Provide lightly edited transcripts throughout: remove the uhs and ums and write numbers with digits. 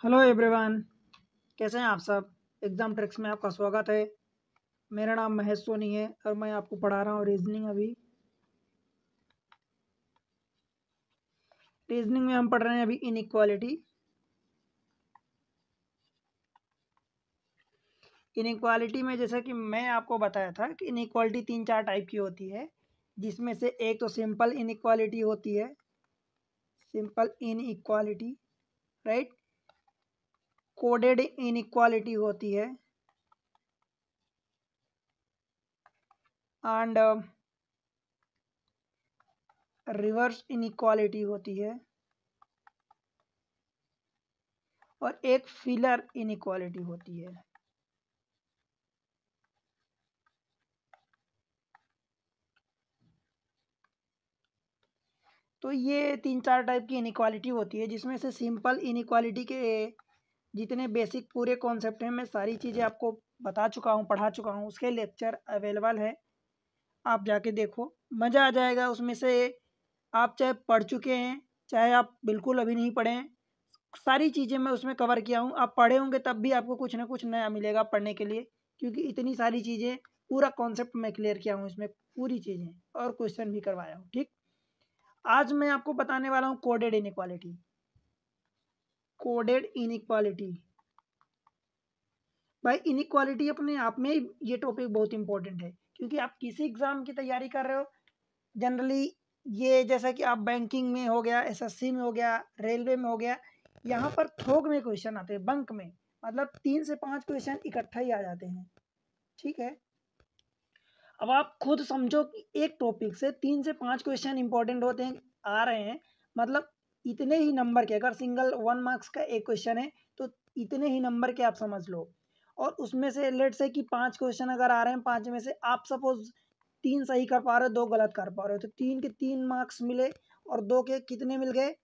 Hello everyone, कैसे हैं आप सब। एग्ज़ाम ट्रिक्स में आपका स्वागत है। मेरा नाम महेश सोनी है और मैं आपको पढ़ा रहा हूँ रीजनिंग। रीजनिंग में हम पढ़ रहे हैं अभी इनइक्वालिटी। इनइक्वालिटी में जैसा कि मैं आपको बताया था कि इनइक्वालिटी 3-4 टाइप की होती है, जिसमें से एक तो सिंपल इनइक्वालिटी होती है, simple inequality, right. Coded inequality होती है एंड रिवर्स इनइक्वालिटी होती है और एक फिलर इनइक्वालिटी होती है। तो ये 3-4 टाइप की इनइक्वालिटी होती है, जिसमें से सिंपल इनइक्वालिटी के जितने बेसिक पूरे कॉन्सेप्ट हैं मैं सारी चीज़ें आपको बता चुका हूँ, पढ़ा चुका हूँ। उसके लेक्चर अवेलेबल है, आप जाके देखो, मज़ा आ जाएगा उसमें से। आप चाहे पढ़ चुके हैं, चाहे आप बिल्कुल अभी नहीं पढ़े हैं, सारी चीज़ें मैं उसमें कवर किया हूँ। आप पढ़े होंगे तब भी आपको कुछ ना कुछ नया मिलेगा पढ़ने के लिए, क्योंकि इतनी सारी चीज़ें, पूरा कॉन्सेप्ट मैं क्लियर किया हूँ इसमें, पूरी चीज़ें, और क्वेश्चन भी करवाया हूँ। ठीक, आज मैं आपको बताने वाला हूँ कोडेड इनइक्वालिटी। कोडेड इनइक्वालिटी भाई, इनइक्वालिटी अपने आप में ये टॉपिक बहुत इंपॉर्टेंट है, क्योंकि आप किसी एग्जाम की तैयारी कर रहे हो जनरली, ये जैसा कि आप बैंकिंग में हो गया, एसएससी में हो गया, रेलवे में हो गया, यहाँ पर थोक में क्वेश्चन आते हैं, बंक में, मतलब 3 से 5 क्वेश्चन इकट्ठा ही आ जाते हैं। ठीक है, अब आप खुद समझो कि एक टॉपिक से 3 से 5 क्वेश्चन इंपॉर्टेंट होते हैं, आ रहे हैं, मतलब इतने ही नंबर के, अगर सिंगल 1 मार्क्स का एक क्वेश्चन है तो इतने ही नंबर के आप समझ लो। और उसमें से लेट से कि 5 क्वेश्चन अगर आ रहे हैं, 5 में से आप सपोज 3 सही कर पा रहे हो, 2 गलत कर पा रहे हो, तो 3 के 3 मार्क्स मिले और 2 के कितने मिल गए,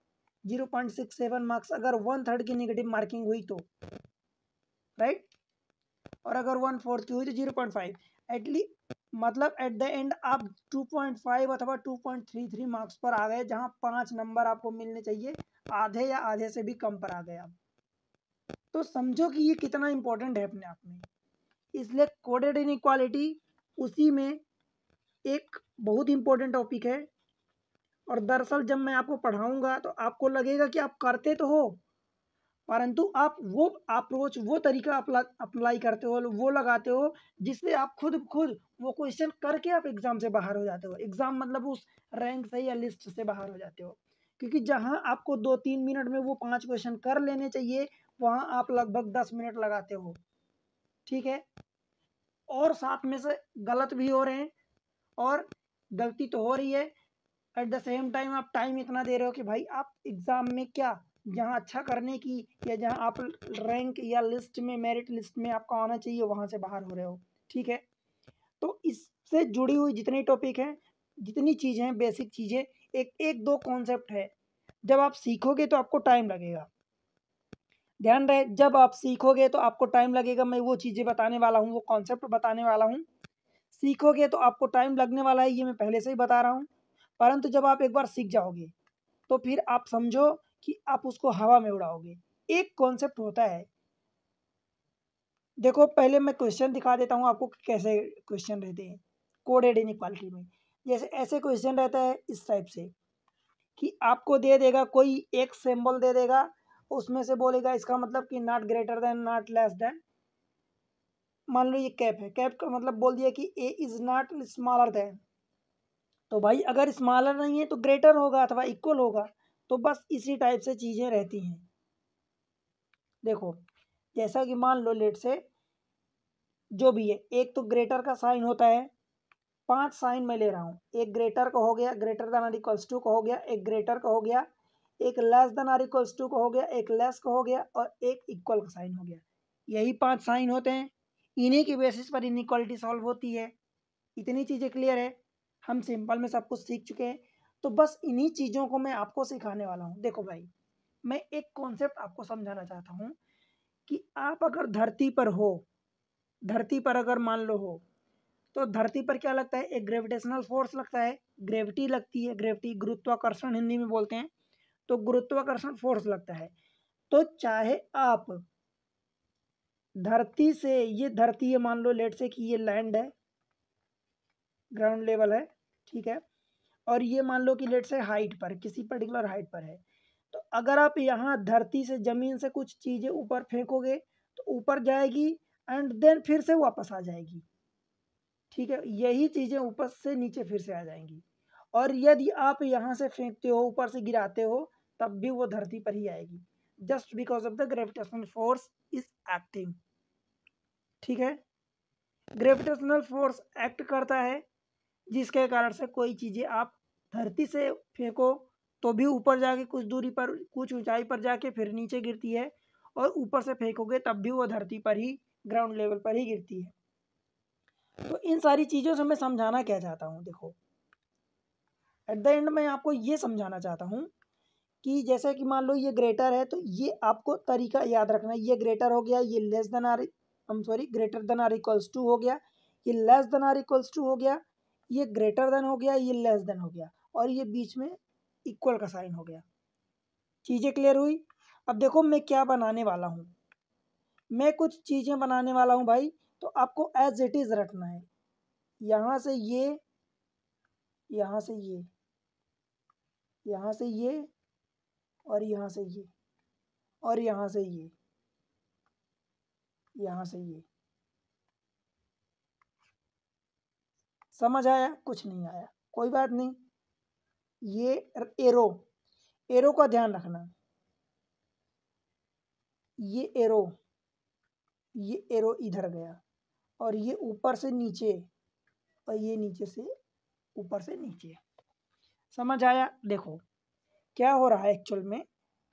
0.67 मार्क्स। अगर 1/3 की निगेटिव मार्किंग हुई तो, राइट, और अगर 1/4 की हुई तो 0.5, एटलीस्ट, मतलब एट द एंड आप 2.5 अथवा 2.33 मार्क्स पर आ गए, जहां 5 नंबर आपको मिलने चाहिए, आधे या आधे से भी कम पर आ गए आप। तो समझो कि ये कितना इंपॉर्टेंट है अपने आप में। इसलिए कोडेड इनइक्वालिटी उसी में एक बहुत इंपॉर्टेंट टॉपिक है। और दरअसल जब मैं आपको पढ़ाऊंगा तो आपको लगेगा कि आप करते तो हो, परंतु आप वो अप्रोच, वो तरीका अप्लाई करते हो, वो लगाते हो, जिससे आप खुद वो क्वेश्चन करके आप एग्जाम से बाहर हो जाते हो। एग्जाम मतलब उस रैंक से या लिस्ट से बाहर हो जाते हो, क्योंकि जहां आपको 2-3 मिनट में वो 5 क्वेश्चन कर लेने चाहिए, वहां आप लगभग 10 मिनट लगाते हो। ठीक है, और साथ में से गलत भी हो रहे हैं, और गलती तो हो रही है, एट द सेम टाइम आप टाइम इतना दे रहे हो कि भाई आप एग्जाम में क्या, जहाँ अच्छा करने की, या जहाँ आप रैंक या लिस्ट में, मेरिट लिस्ट में आपका आना चाहिए, वहाँ से बाहर हो रहे हो। ठीक है, तो इससे जुड़ी हुई जितनी टॉपिक हैं, जितनी चीज़ें हैं, बेसिक चीज़ें, एक एक दो कॉन्सेप्ट है, जब आप सीखोगे तो आपको टाइम लगेगा। ध्यान रहे, जब आप सीखोगे तो आपको टाइम लगेगा। मैं वो चीज़ें बताने वाला हूँ, वो कॉन्सेप्ट बताने वाला हूँ, सीखोगे तो आपको टाइम लगने वाला है, ये मैं पहले से ही बता रहा हूँ। परंतु जब आप एक बार सीख जाओगे तो फिर आप समझो कि आप उसको हवा में उड़ाओगे। एक कॉन्सेप्ट होता है, देखो पहले मैं क्वेश्चन दिखा देता हूँ आपको कि कैसे क्वेश्चन रहते हैं कोडेड इनइक्वालिटी में। जैसे ऐसे क्वेश्चन रहता है इस टाइप से, कि आपको दे देगा कोई एक सिंबल दे देगा, उसमें से बोलेगा इसका मतलब कि not greater then, not less than. मान लो ये कैप है, कैप का मतलब बोल दिया कि ए इज नॉट स्मॉलर देन, तो भाई अगर स्मॉलर नहीं है तो ग्रेटर होगा अथवा इक्वल होगा। तो बस इसी टाइप से चीज़ें रहती हैं। देखो, जैसा कि मान लो लेट से जो भी है, एक तो ग्रेटर का साइन होता है, 5 साइन मैं ले रहा हूँ, एक ग्रेटर का हो गया, greater than or equals to का हो गया, एक ग्रेटर का हो गया, एक less than or equals to का हो गया, एक लेस का हो गया, और एक इक्वल का साइन हो गया। यही 5 साइन होते हैं, इन्हीं की बेसिस पर इनइक्वालिटी सॉल्व होती है। इतनी चीज़ें क्लियर है, हम सिंपल में सब कुछ सीख चुके हैं। तो बस इन्हीं चीज़ों को मैं आपको सिखाने वाला हूँ। देखो भाई, मैं एक कॉन्सेप्ट आपको समझाना चाहता हूँ कि आप अगर धरती पर हो, धरती पर अगर मान लो हो, तो धरती पर क्या लगता है, एक ग्रेविटेशनल फोर्स लगता है, ग्रेविटी लगती है, ग्रेविटी, गुरुत्वाकर्षण हिंदी में बोलते हैं, तो गुरुत्वाकर्षण फोर्स लगता है। तो चाहे आप धरती से, ये धरती है मान लो, लेट से कि ये लैंड है, ग्राउंड लेवल है, ठीक है, और ये मान लो कि लेट से हाइट पर, किसी पर्टिकुलर हाइट पर है। तो अगर आप यहाँ धरती से, जमीन से कुछ चीज़ें ऊपर फेंकोगे तो ऊपर जाएगी एंड देन फिर से वापस आ जाएगी, ठीक है। यही चीज़ें ऊपर से नीचे फिर से आ जाएंगी। और यदि आप यहाँ से फेंकते हो, ऊपर से गिराते हो, तब भी वो धरती पर ही आएगी, just because of the gravitational force is acting, ठीक है। ग्रेविटेशनल फोर्स एक्ट करता है, जिसके कारण से कोई चीज़ें आप धरती से फेंको तो भी ऊपर जाके कुछ दूरी पर, कुछ ऊंचाई पर जाके फिर नीचे गिरती है, और ऊपर से फेंकोगे तब भी वो धरती पर ही, ग्राउंड लेवल पर ही गिरती है। तो इन सारी चीज़ों से मैं समझाना क्या चाहता हूँ, देखो एट द एंड मैं आपको ये समझाना चाहता हूँ कि जैसे कि मान लो ये ग्रेटर है, तो ये आपको तरीका याद रखना है। ये ग्रेटर हो गया, ये less than or, greater than or equals to हो गया, ये less than or equals to हो गया, ये ग्रेटर देन हो गया, ये लेस देन हो गया, और ये बीच में इक्वल का साइन हो गया। चीज़ें क्लियर हुई? अब देखो मैं क्या बनाने वाला हूँ, मैं कुछ चीज़ें बनाने वाला हूँ भाई, तो आपको एज इट इज़ रखना है। यहाँ से ये, यहाँ से ये, यहाँ से ये, और यहाँ से ये, और यहाँ से ये, यहाँ से ये। समझ आया? कुछ नहीं आया कोई बात नहीं। ये एरो, एरो का ध्यान रखना, ये एरो इधर गया, और ये ऊपर से नीचे, और ये नीचे से ऊपर से नीचे। समझ आया? देखो क्या हो रहा है एक्चुअल में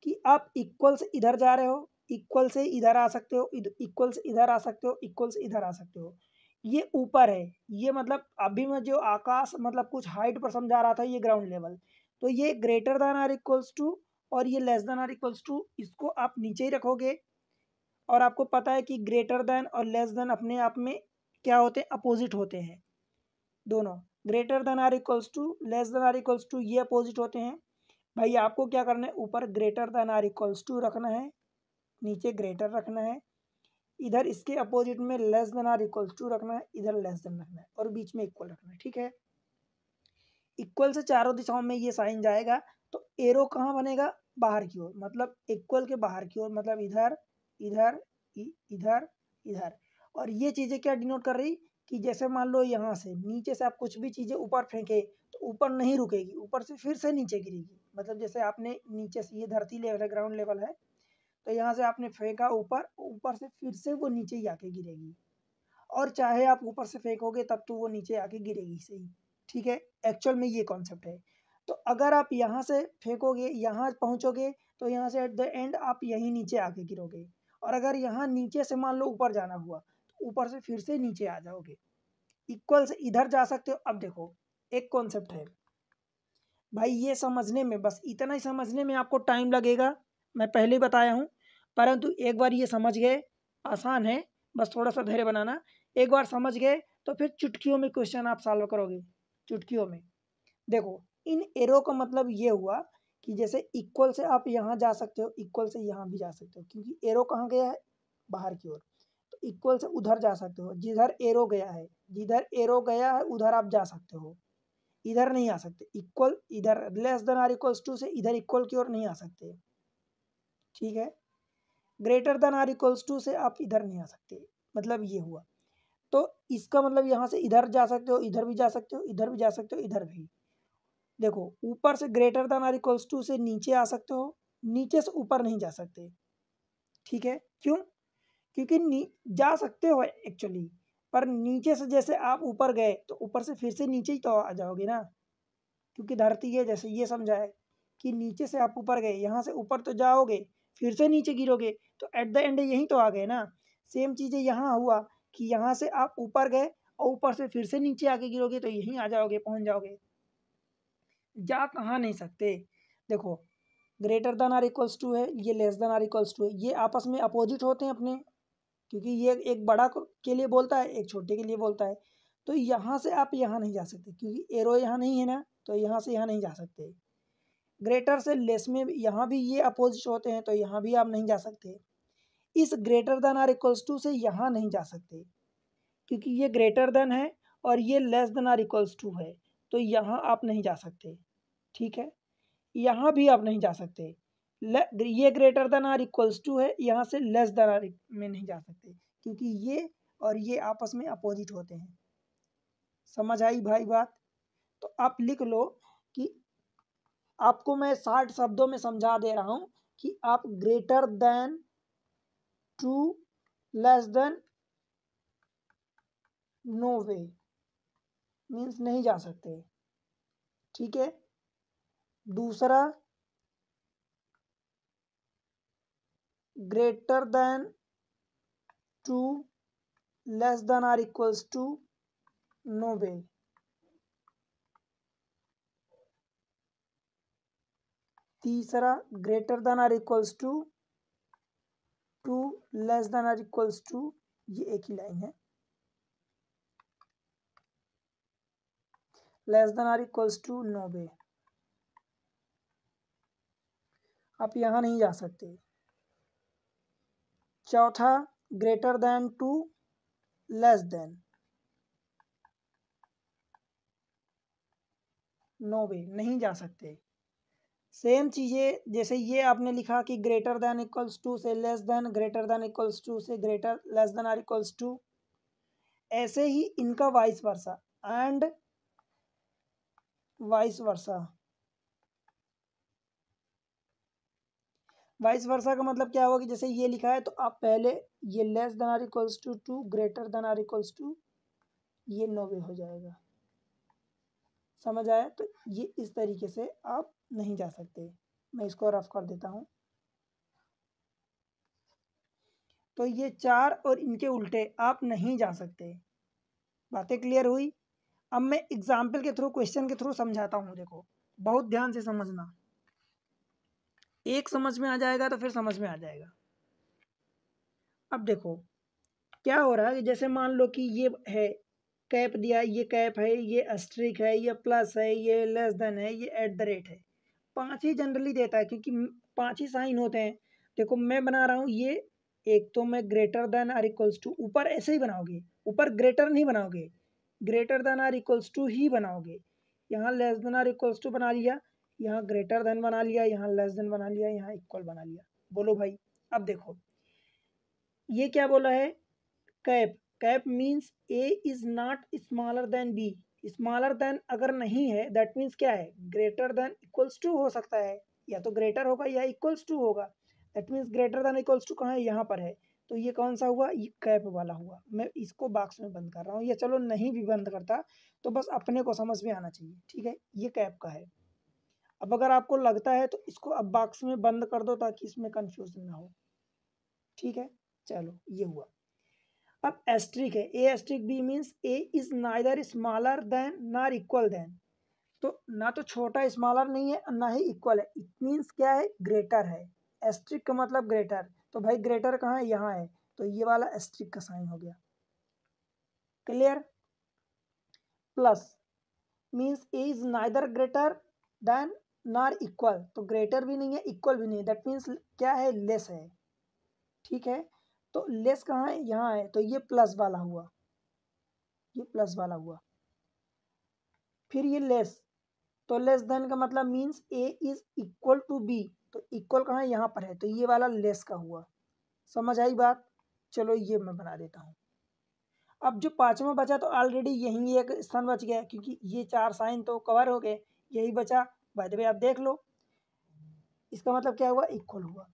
कि आप इक्वल से इधर जा रहे हो, इक्वल से इधर आ सकते हो, इक्वल से इधर आ सकते हो, इक्वल से इधर आ सकते हो। ये ऊपर है, ये मतलब अभी मैं जो आकाश मतलब कुछ हाइट पर समझा रहा था, ये ग्राउंड लेवल। तो ये greater than or equals to और ये less than or equals to, इसको आप नीचे ही रखोगे। और आपको पता है कि ग्रेटर देन और लेस देन अपने आप में क्या होते हैं, अपोजिट होते हैं दोनों। Greater than or equals to, less than or equals to, ये अपोजिट होते हैं। भाई आपको क्या करना है, ऊपर greater than or equals to रखना है, नीचे ग्रेटर रखना है, इधर इसके अपोजिट में less than or equals to रखना है, इधर लेस देन रखना है, और बीच में इक्वल रखना है, ठीक है। इक्वल से चारों दिशाओं में ये साइन जाएगा, तो एरो कहाँ बनेगा, बाहर की ओर, मतलब इक्वल के बाहर की ओर, मतलब इधर इधर इधर इधर। और ये चीज़ें क्या डिनोट कर रही कि जैसे मान लो यहाँ से नीचे से आप कुछ भी चीज़ें ऊपर फेंके तो ऊपर नहीं रुकेगी, ऊपर से फिर से नीचे गिरेगी। मतलब जैसे आपने नीचे से, ये धरती लेवल है, ग्राउंड लेवल है, तो यहाँ से आपने फेंका ऊपर, ऊपर से फिर से वो नीचे ही आके गिरेगी। और चाहे आप ऊपर से फेंकोगे तब तो वो नीचे आके गिरेगी सही, ठीक है। एक्चुअल में ये कॉन्सेप्ट है। तो अगर आप यहाँ से फेंकोगे, यहाँ पहुँचोगे, तो यहाँ से एट द एंड आप यहीं नीचे आके गिरोगे। और अगर यहाँ नीचे से मान लो ऊपर जाना हुआ, तो ऊपर से फिर से नीचे आ जाओगे। इक्वल से इधर जा सकते हो। अब देखो एक कॉन्सेप्ट है भाई, ये समझने में, बस इतना ही समझने में आपको टाइम लगेगा, मैं पहले ही बताया हूँ। परंतु एक बार ये समझ गए, आसान है, बस थोड़ा सा धैर्य बनाना। एक बार समझ गए तो फिर चुटकियों में क्वेश्चन आप सॉल्व करोगे, चुटकियों में। देखो इन एरो का मतलब ये हुआ कि जैसे इक्वल से आप यहाँ जा सकते हो, इक्वल से यहाँ भी जा सकते हो, क्योंकि एरो कहाँ गया है, बाहर की ओर। तो इक्वल से उधर जा सकते हो, जिधर एरो गया है, जिधर एरो गया है उधर आप जा सकते हो, इधर नहीं आ सकते। इक्वल इधर less than or equals to से इधर इक्वल की ओर नहीं आ सकते, ठीक है। Greater than or equals to से आप इधर नहीं आ सकते, मतलब ये हुआ। तो इसका मतलब यहाँ से इधर जा सकते हो, इधर भी जा सकते हो, इधर भी जा सकते हो, इधर भी। देखो ऊपर से greater than or equals to से नीचे आ सकते हो, नीचे से ऊपर नहीं जा सकते, ठीक है। क्यों? क्योंकि जा सकते हो एक्चुअली, पर नीचे से जैसे आप ऊपर गए तो ऊपर से फिर से नीचे ही तो आ जाओगे ना, क्योंकि धरती है, जैसे ये समझा है कि नीचे से आप ऊपर गए, यहाँ से ऊपर तो जाओगे, फिर से नीचे गिरोगे, तो एट द एंड यहीं तो आ गए ना। सेम चीज़ें यहाँ हुआ कि यहाँ से आप ऊपर गए और ऊपर से फिर से नीचे आके गिरोगे, तो यहीं आ जाओगे, पहुँच जाओगे, जा कहाँ नहीं सकते। देखो greater than or equals to है, ये less than or equals to है, ये आपस में अपोजिट होते हैं अपने, क्योंकि ये एक बड़ा के लिए बोलता है, एक छोटे के लिए बोलता है। तो यहाँ से आप यहाँ नहीं जा सकते, क्योंकि एरो यहाँ नहीं है ना, तो यहाँ से यहाँ नहीं जा सकते। ग्रेटर से लेस में यहाँ भी ये अपोजिट होते हैं, तो यहाँ भी आप नहीं जा सकते। इस greater than or equals to से यहाँ नहीं जा सकते, क्योंकि ये ग्रेटर देन है और ये less than or equals to है, तो यहाँ आप नहीं जा सकते। ठीक है, यहाँ भी आप नहीं जा सकते। ये greater than or equals to है, यहाँ से लेस देन आर में नहीं जा सकते, क्योंकि ये और ये आपस में अपोजिट होते हैं। समझ आई भाई बात? तो आप लिख लो कि आपको मैं 60 शब्दों में समझा दे रहा हूं कि आप greater than to less than no way means नहीं जा सकते। ठीक है, दूसरा greater than to less than or equals to no way. तीसरा greater than or equals to less than or equals to, ये एक ही लाइन है, less than or equals to no way. आप यहां नहीं जा सकते। चौथा greater than to less than no way, नहीं जा सकते। सेम चीजें जैसे ये आपने लिखा कि ग्रेटर देन इक्वल्स टू से less than, greater than equals to से greater less than or equals to, ऐसे ही इनका vice versa and vice versa. Vice versa का मतलब क्या होगा कि जैसे ये लिखा है तो आप पहले ये less than or equals to to, greater than or equals to, ये नो वे हो जाएगा। समझ आया? तो ये इस तरीके से आप नहीं जा सकते। मैं इसको रफ कर देता हूं। तो ये चार और इनके उल्टे आप नहीं जा सकते। बातें क्लियर हुई? अब मैं एग्जाम्पल के थ्रू, क्वेश्चन के थ्रू समझाता हूं। देखो, बहुत ध्यान से समझना, एक समझ में आ जाएगा तो फिर समझ में आ जाएगा। अब देखो क्या हो रहा है, जैसे मान लो कि ये है कैप दिया, ये कैप है, ये अस्ट्रिक है, ये प्लस है, ये लेस देन है, ये एट द रेट है। पांच ही जनरली देता है क्योंकि पांच ही साइन होते हैं। देखो मैं बना रहा हूँ ये, एक तो मैं greater than or equals to, ऊपर ऐसे ही बनाओगे, ऊपर ग्रेटर नहीं बनाओगे, greater than or equals to ही बनाओगे। यहाँ less than or equals to बना लिया, यहाँ ग्रेटर देन बना लिया, यहाँ लेस देन बना लिया, यहाँ इक्वल बना लिया। बोलो भाई। अब देखो ये क्या बोला है, cap, cap means A is not smaller than B. Smaller than अगर नहीं है दैट मीन्स क्या है, ग्रेटर देन इक्वल्स टू हो सकता है, या तो ग्रेटर होगा या इक्वल्स टू होगा। That means greater than equals to कहाँ है, यहाँ पर है। तो ये कौन सा हुआ, ये कैप वाला हुआ। मैं इसको बॉक्स में बंद कर रहा हूँ, या चलो नहीं भी बंद करता तो बस अपने को समझ में आना चाहिए। ठीक है, ये कैप का है। अब अगर आपको लगता है तो इसको अब बॉक्स में बंद कर दो ताकि इसमें कंफ्यूजन ना हो। ठीक है, चलो ये हुआ। अब एस्ट्रिक है, A asterisk B means A is neither smaller than nor equal than. तो ना तो छोटा स्मॉलर नहीं है ना ही इक्वल है, इट मीन्स क्या है, ग्रेटर है। एस्ट्रिक का मतलब ग्रेटर, तो भाई ग्रेटर कहाँ है, यहाँ है, तो ये वाला एस्ट्रिक का साइन हो गया। Clear? Plus means A is neither greater than nor equal, तो ग्रेटर भी नहीं है इक्वल भी नहीं है, दैट मीन्स क्या है, लेस है। ठीक है, तो लेस कहाँ है, यहाँ है, तो ये प्लस वाला हुआ, ये प्लस वाला हुआ। फिर ये लेस, तो लेस देन का मतलब means A is equal to B, तो इक्वल कहाँ है, यहाँ पर है, तो ये वाला लेस का हुआ। समझ आई बात? चलो ये मैं बना देता हूँ। अब जो पांचवा बचा तो ऑलरेडी यही एक स्थान बच गया, क्योंकि ये चार साइन तो कवर हो गए, यही बचा। बाय द वे आप देख लो, इसका मतलब क्या हुआ, इक्वल हुआ।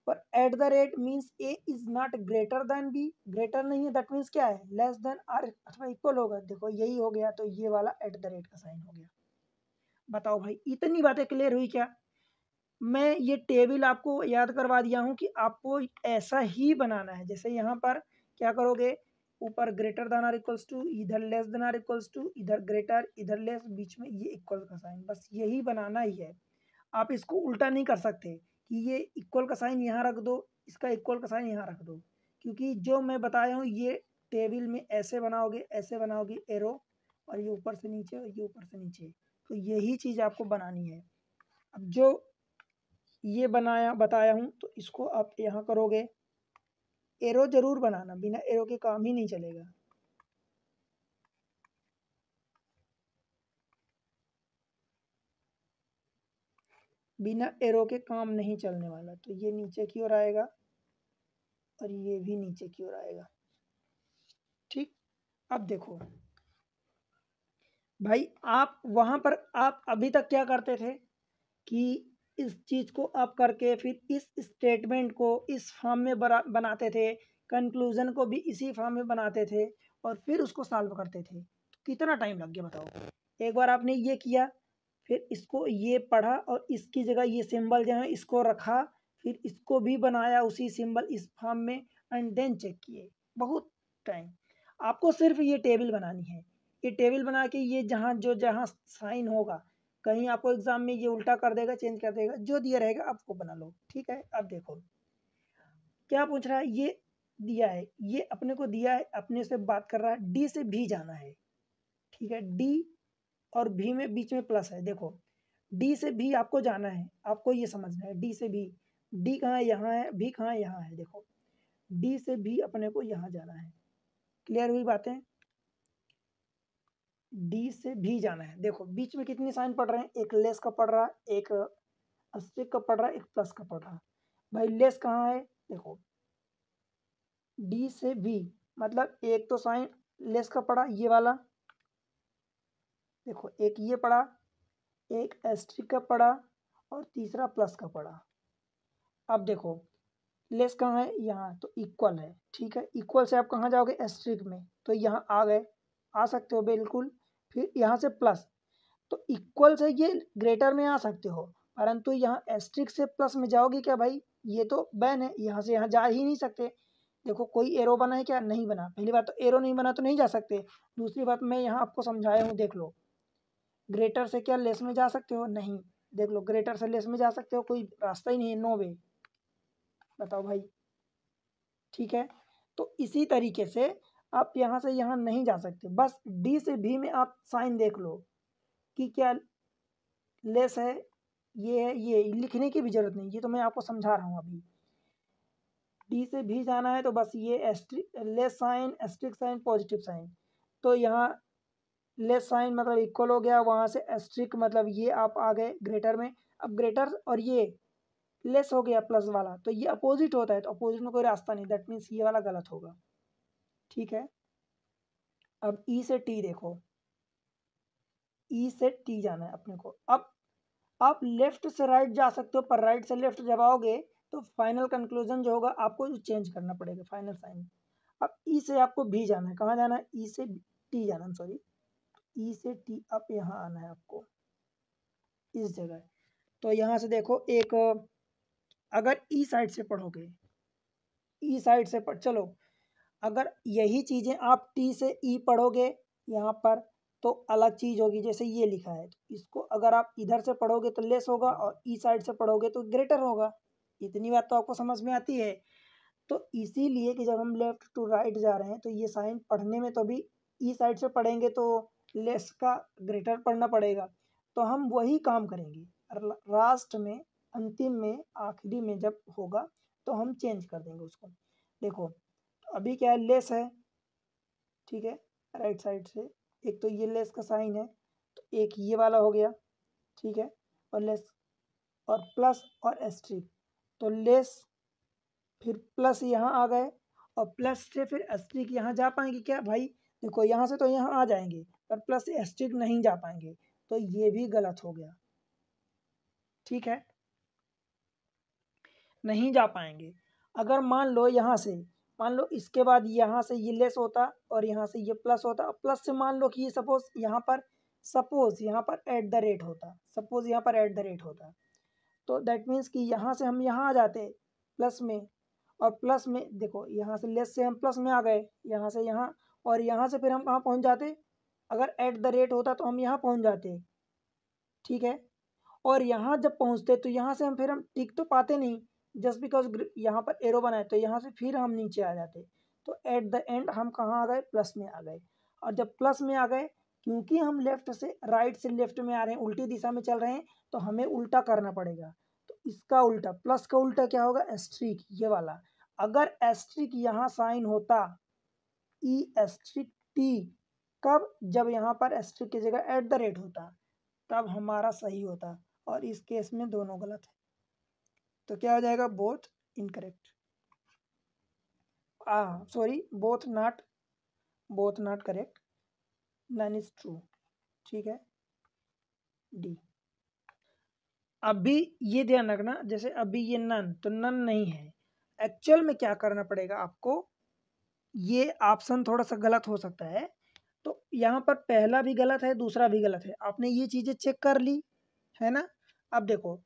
और at the rate means A is not greater than B, greater नहीं है दैट मीन्स क्या है, लेस देन आर अथवा इक्वल होगा। देखो यही हो गया, तो ये वाला एट द रेट का साइन हो गया। बताओ भाई, इतनी बातें क्लियर हुई क्या? मैं ये टेबल आपको याद करवा दिया हूँ कि आपको ऐसा ही बनाना है। जैसे यहाँ पर क्या करोगे, ऊपर greater than or equals to, इधर less than or equals to, इधर ग्रेटर इधर लेस, बीच में ये इक्वल का साइन, बस यही बनाना ही है। आप इसको उल्टा नहीं कर सकते कि ये इक्वल का साइन यहाँ रख दो, इसका इक्वल का साइन यहाँ रख दो, क्योंकि जो मैं बताया हूँ ये टेबल में ऐसे बनाओगे एरो, और ये ऊपर से नीचे और ये ऊपर से नीचे, तो यही चीज़ आपको बनानी है। अब जो ये बताया हूँ तो इसको आप यहाँ करोगे, एरो जरूर बनाना, बिना एरो के काम ही नहीं चलेगा। बिना एरो के काम नहीं चलने वाला। तो ये नीचे की ओर आएगा और ये भी नीचे की ओर आएगा। ठीक, अब देखो भाई, आप वहां पर आप अभी तक क्या करते थे कि इस चीज को आप करके फिर इस स्टेटमेंट को इस फॉर्म में बनाते थे, कंक्लूजन को भी इसी फॉर्म में बनाते थे और फिर उसको सॉल्व करते थे। तो कितना टाइम लग गया बताओ। एक बार आपने ये किया, फिर इसको ये पढ़ा और इसकी जगह ये सिंबल जो है इसको रखा, फिर इसको भी बनाया उसी सिंबल इस फॉर्म में, एंड देन चेक किए। बहुत टाइम। आपको सिर्फ ये टेबल बनानी है। ये टेबल बना के ये जहाँ साइन होगा, कहीं आपको एग्जाम में ये उल्टा कर देगा, चेंज कर देगा, जो दिया रहेगा आपको बना लो। ठीक है, अब देखो क्या पूछ रहा है। ये दिया है, ये अपने को दिया है, अपने से बात कर रहा है, डी से भी जाना है। ठीक है, डी और भी में बीच में प्लस है। देखो डी से भी आपको जाना है, आपको ये समझना है। डी से भी, डी कहाँ है, यहाँ है, भी कहाँ है, यहाँ है। देखो डी से भी अपने को यहाँ जाना है। क्लियर हुई बातें। डी से भी जाना है। देखो बीच में कितनी साइन पड़ रहे हैं, एक लेस का पड़ रहा है, एक अस्टिक का पड़ रहा है, एक प्लस का पड़ रहा है। भाई लेस कहाँ है, देखो डी से भी, मतलब एक तो साइन लेस का पड़ा ये वाला, देखो एक ये पड़ा, एक एस्ट्रिक का पड़ा और तीसरा प्लस का पड़ा। अब देखो लेस कहाँ है, यहाँ, तो इक्वल है। ठीक है, इक्वल से आप कहाँ जाओगे, एस्ट्रिक में, तो यहाँ आ गए, आ सकते हो बिल्कुल। फिर यहाँ से प्लस, तो इक्वल से ये ग्रेटर में आ सकते हो, परंतु यहाँ एस्ट्रिक से प्लस में जाओगे क्या भाई, ये तो बैन है, यहाँ से यहाँ जा ही नहीं सकते। देखो कोई एरो बना है क्या, नहीं बना। पहली बात तो एरो नहीं बना तो नहीं जा सकते। दूसरी बात मैं यहाँ आपको समझाया हूँ, देख लो ग्रेटर से क्या लेस में जा सकते हो, नहीं। देख लो ग्रेटर से लेस में जा सकते हो, कोई रास्ता ही नहीं है, नो वे। बताओ भाई। ठीक है, तो इसी तरीके से आप यहाँ से यहाँ नहीं जा सकते। बस डी से भी में आप साइन देख लो कि क्या लेस है, ये है, ये लिखने की भी जरूरत नहीं, ये तो मैं आपको समझा रहा हूँ अभी। डी से भी जाना है तो बस ये less sign, asterisk sign, positive sign. तो यहाँ लेस साइन मतलब इक्वल हो गया, वहाँ से एस्ट्रिक मतलब ये आप आ गए ग्रेटर में। अब ग्रेटर और ये लेस हो गया प्लस वाला, तो ये अपोजिट होता है, तो अपोजिट में कोई रास्ता नहीं, दैट मीन्स ये वाला गलत होगा। ठीक है, अब ई से टी देखो, ई से टी जाना है अपने को। अब आप लेफ्ट से राइट जा सकते हो, पर राइट से लेफ्ट जब आओगे तो फाइनल कंक्लूजन जो होगा आपको चेंज करना पड़ेगा, फाइनल साइन। अब ई से आपको भी जाना है, कहाँ जाना है, ई से टी जाना है, सॉरी, ई से टी, अब यहाँ आना है आपको इस जगह। तो यहाँ से देखो एक, अगर ई साइड से पढ़ोगे, ई साइड से पढ़ चलो, अगर यही चीज़ें आप टी से ई पढ़ोगे यहाँ पर तो अलग चीज़ होगी। जैसे ये लिखा है, तो इसको अगर आप इधर से पढ़ोगे तो लेस होगा और ई साइड से पढ़ोगे तो ग्रेटर होगा। इतनी बात तो आपको समझ में आती है। तो इसीलिए कि जब हम लेफ्ट टू राइट जा रहे हैं तो ये साइन पढ़ने में तो भी ई साइड से पढ़ेंगे तो लेस का ग्रेटर पढ़ना पड़ेगा। तो हम वही काम करेंगे, लास्ट में, अंतिम में, आखिरी में जब होगा तो हम चेंज कर देंगे उसको। देखो अभी क्या है, लेस है, ठीक है, राइट साइड से एक तो ये लेस का साइन है, तो एक ये वाला हो गया, ठीक है, और लेस और प्लस और एस्ट्रिक, तो लेस फिर प्लस यहाँ आ गए और प्लस से फिर एस्ट्रिक यहाँ जा पाएंगे क्या भाई, देखो यहाँ से तो यहाँ आ जाएंगे पर प्लस से एस्ट्रिक नहीं जा पाएंगे, तो ये भी गलत हो गया। ठीक है, नहीं जा पाएंगे। अगर मान लो यहाँ से, मान लो इसके बाद यहाँ से ये लेस होता और यहाँ से ये प्लस होता, और प्लस से मान लो कि ये सपोज यहाँ पर एट द रेट होता, सपोज यहाँ पर एट द रेट होता, तो दैट मीन्स कि यहाँ से हम यहाँ आ जाते प्लस में, और प्लस में देखो यहाँ से लेस से हम प्लस में आ गए, यहाँ से यहाँ, और यहाँ से फिर हम कहाँ पहुँच जाते, अगर एट द रेट होता तो हम यहाँ पहुँच जाते। ठीक है, और यहाँ जब पहुँचते तो यहाँ से हम फिर हम टिक तो पाते नहीं, जस्ट बिकॉज यहाँ पर एरो बनाए, तो यहाँ से फिर हम नीचे आ जाते। तो एट द एंड हम कहाँ आ गए, प्लस में आ गए, और जब प्लस में आ गए क्योंकि हम लेफ्ट से राइट से लेफ्ट में आ रहे हैं, उल्टी दिशा में चल रहे हैं, तो हमें उल्टा करना पड़ेगा। तो इसका उल्टा, प्लस का उल्टा क्या होगा, एस्ट्रिक, ये वाला। अगर एस्ट्रिक यहाँ साइन होता, ई एस्ट्रिक टी, कब, जब यहाँ पर एस्ट्रिक की जगह एट द रेट होता, तब हमारा सही होता। और इस केस में दोनों गलत है, तो क्या हो जाएगा, both incorrect, sorry, both not correct, none is true. ठीक है, डी। अभी ये ध्यान रखना, जैसे अभी ये नन, तो नन नहीं है। एक्चुअल में क्या करना पड़ेगा आपको, ये ऑप्शन थोड़ा सा गलत हो सकता है, तो यहाँ पर पहला भी गलत है, दूसरा भी गलत है। आपने ये चीजें चेक कर ली है ना। अब देखो,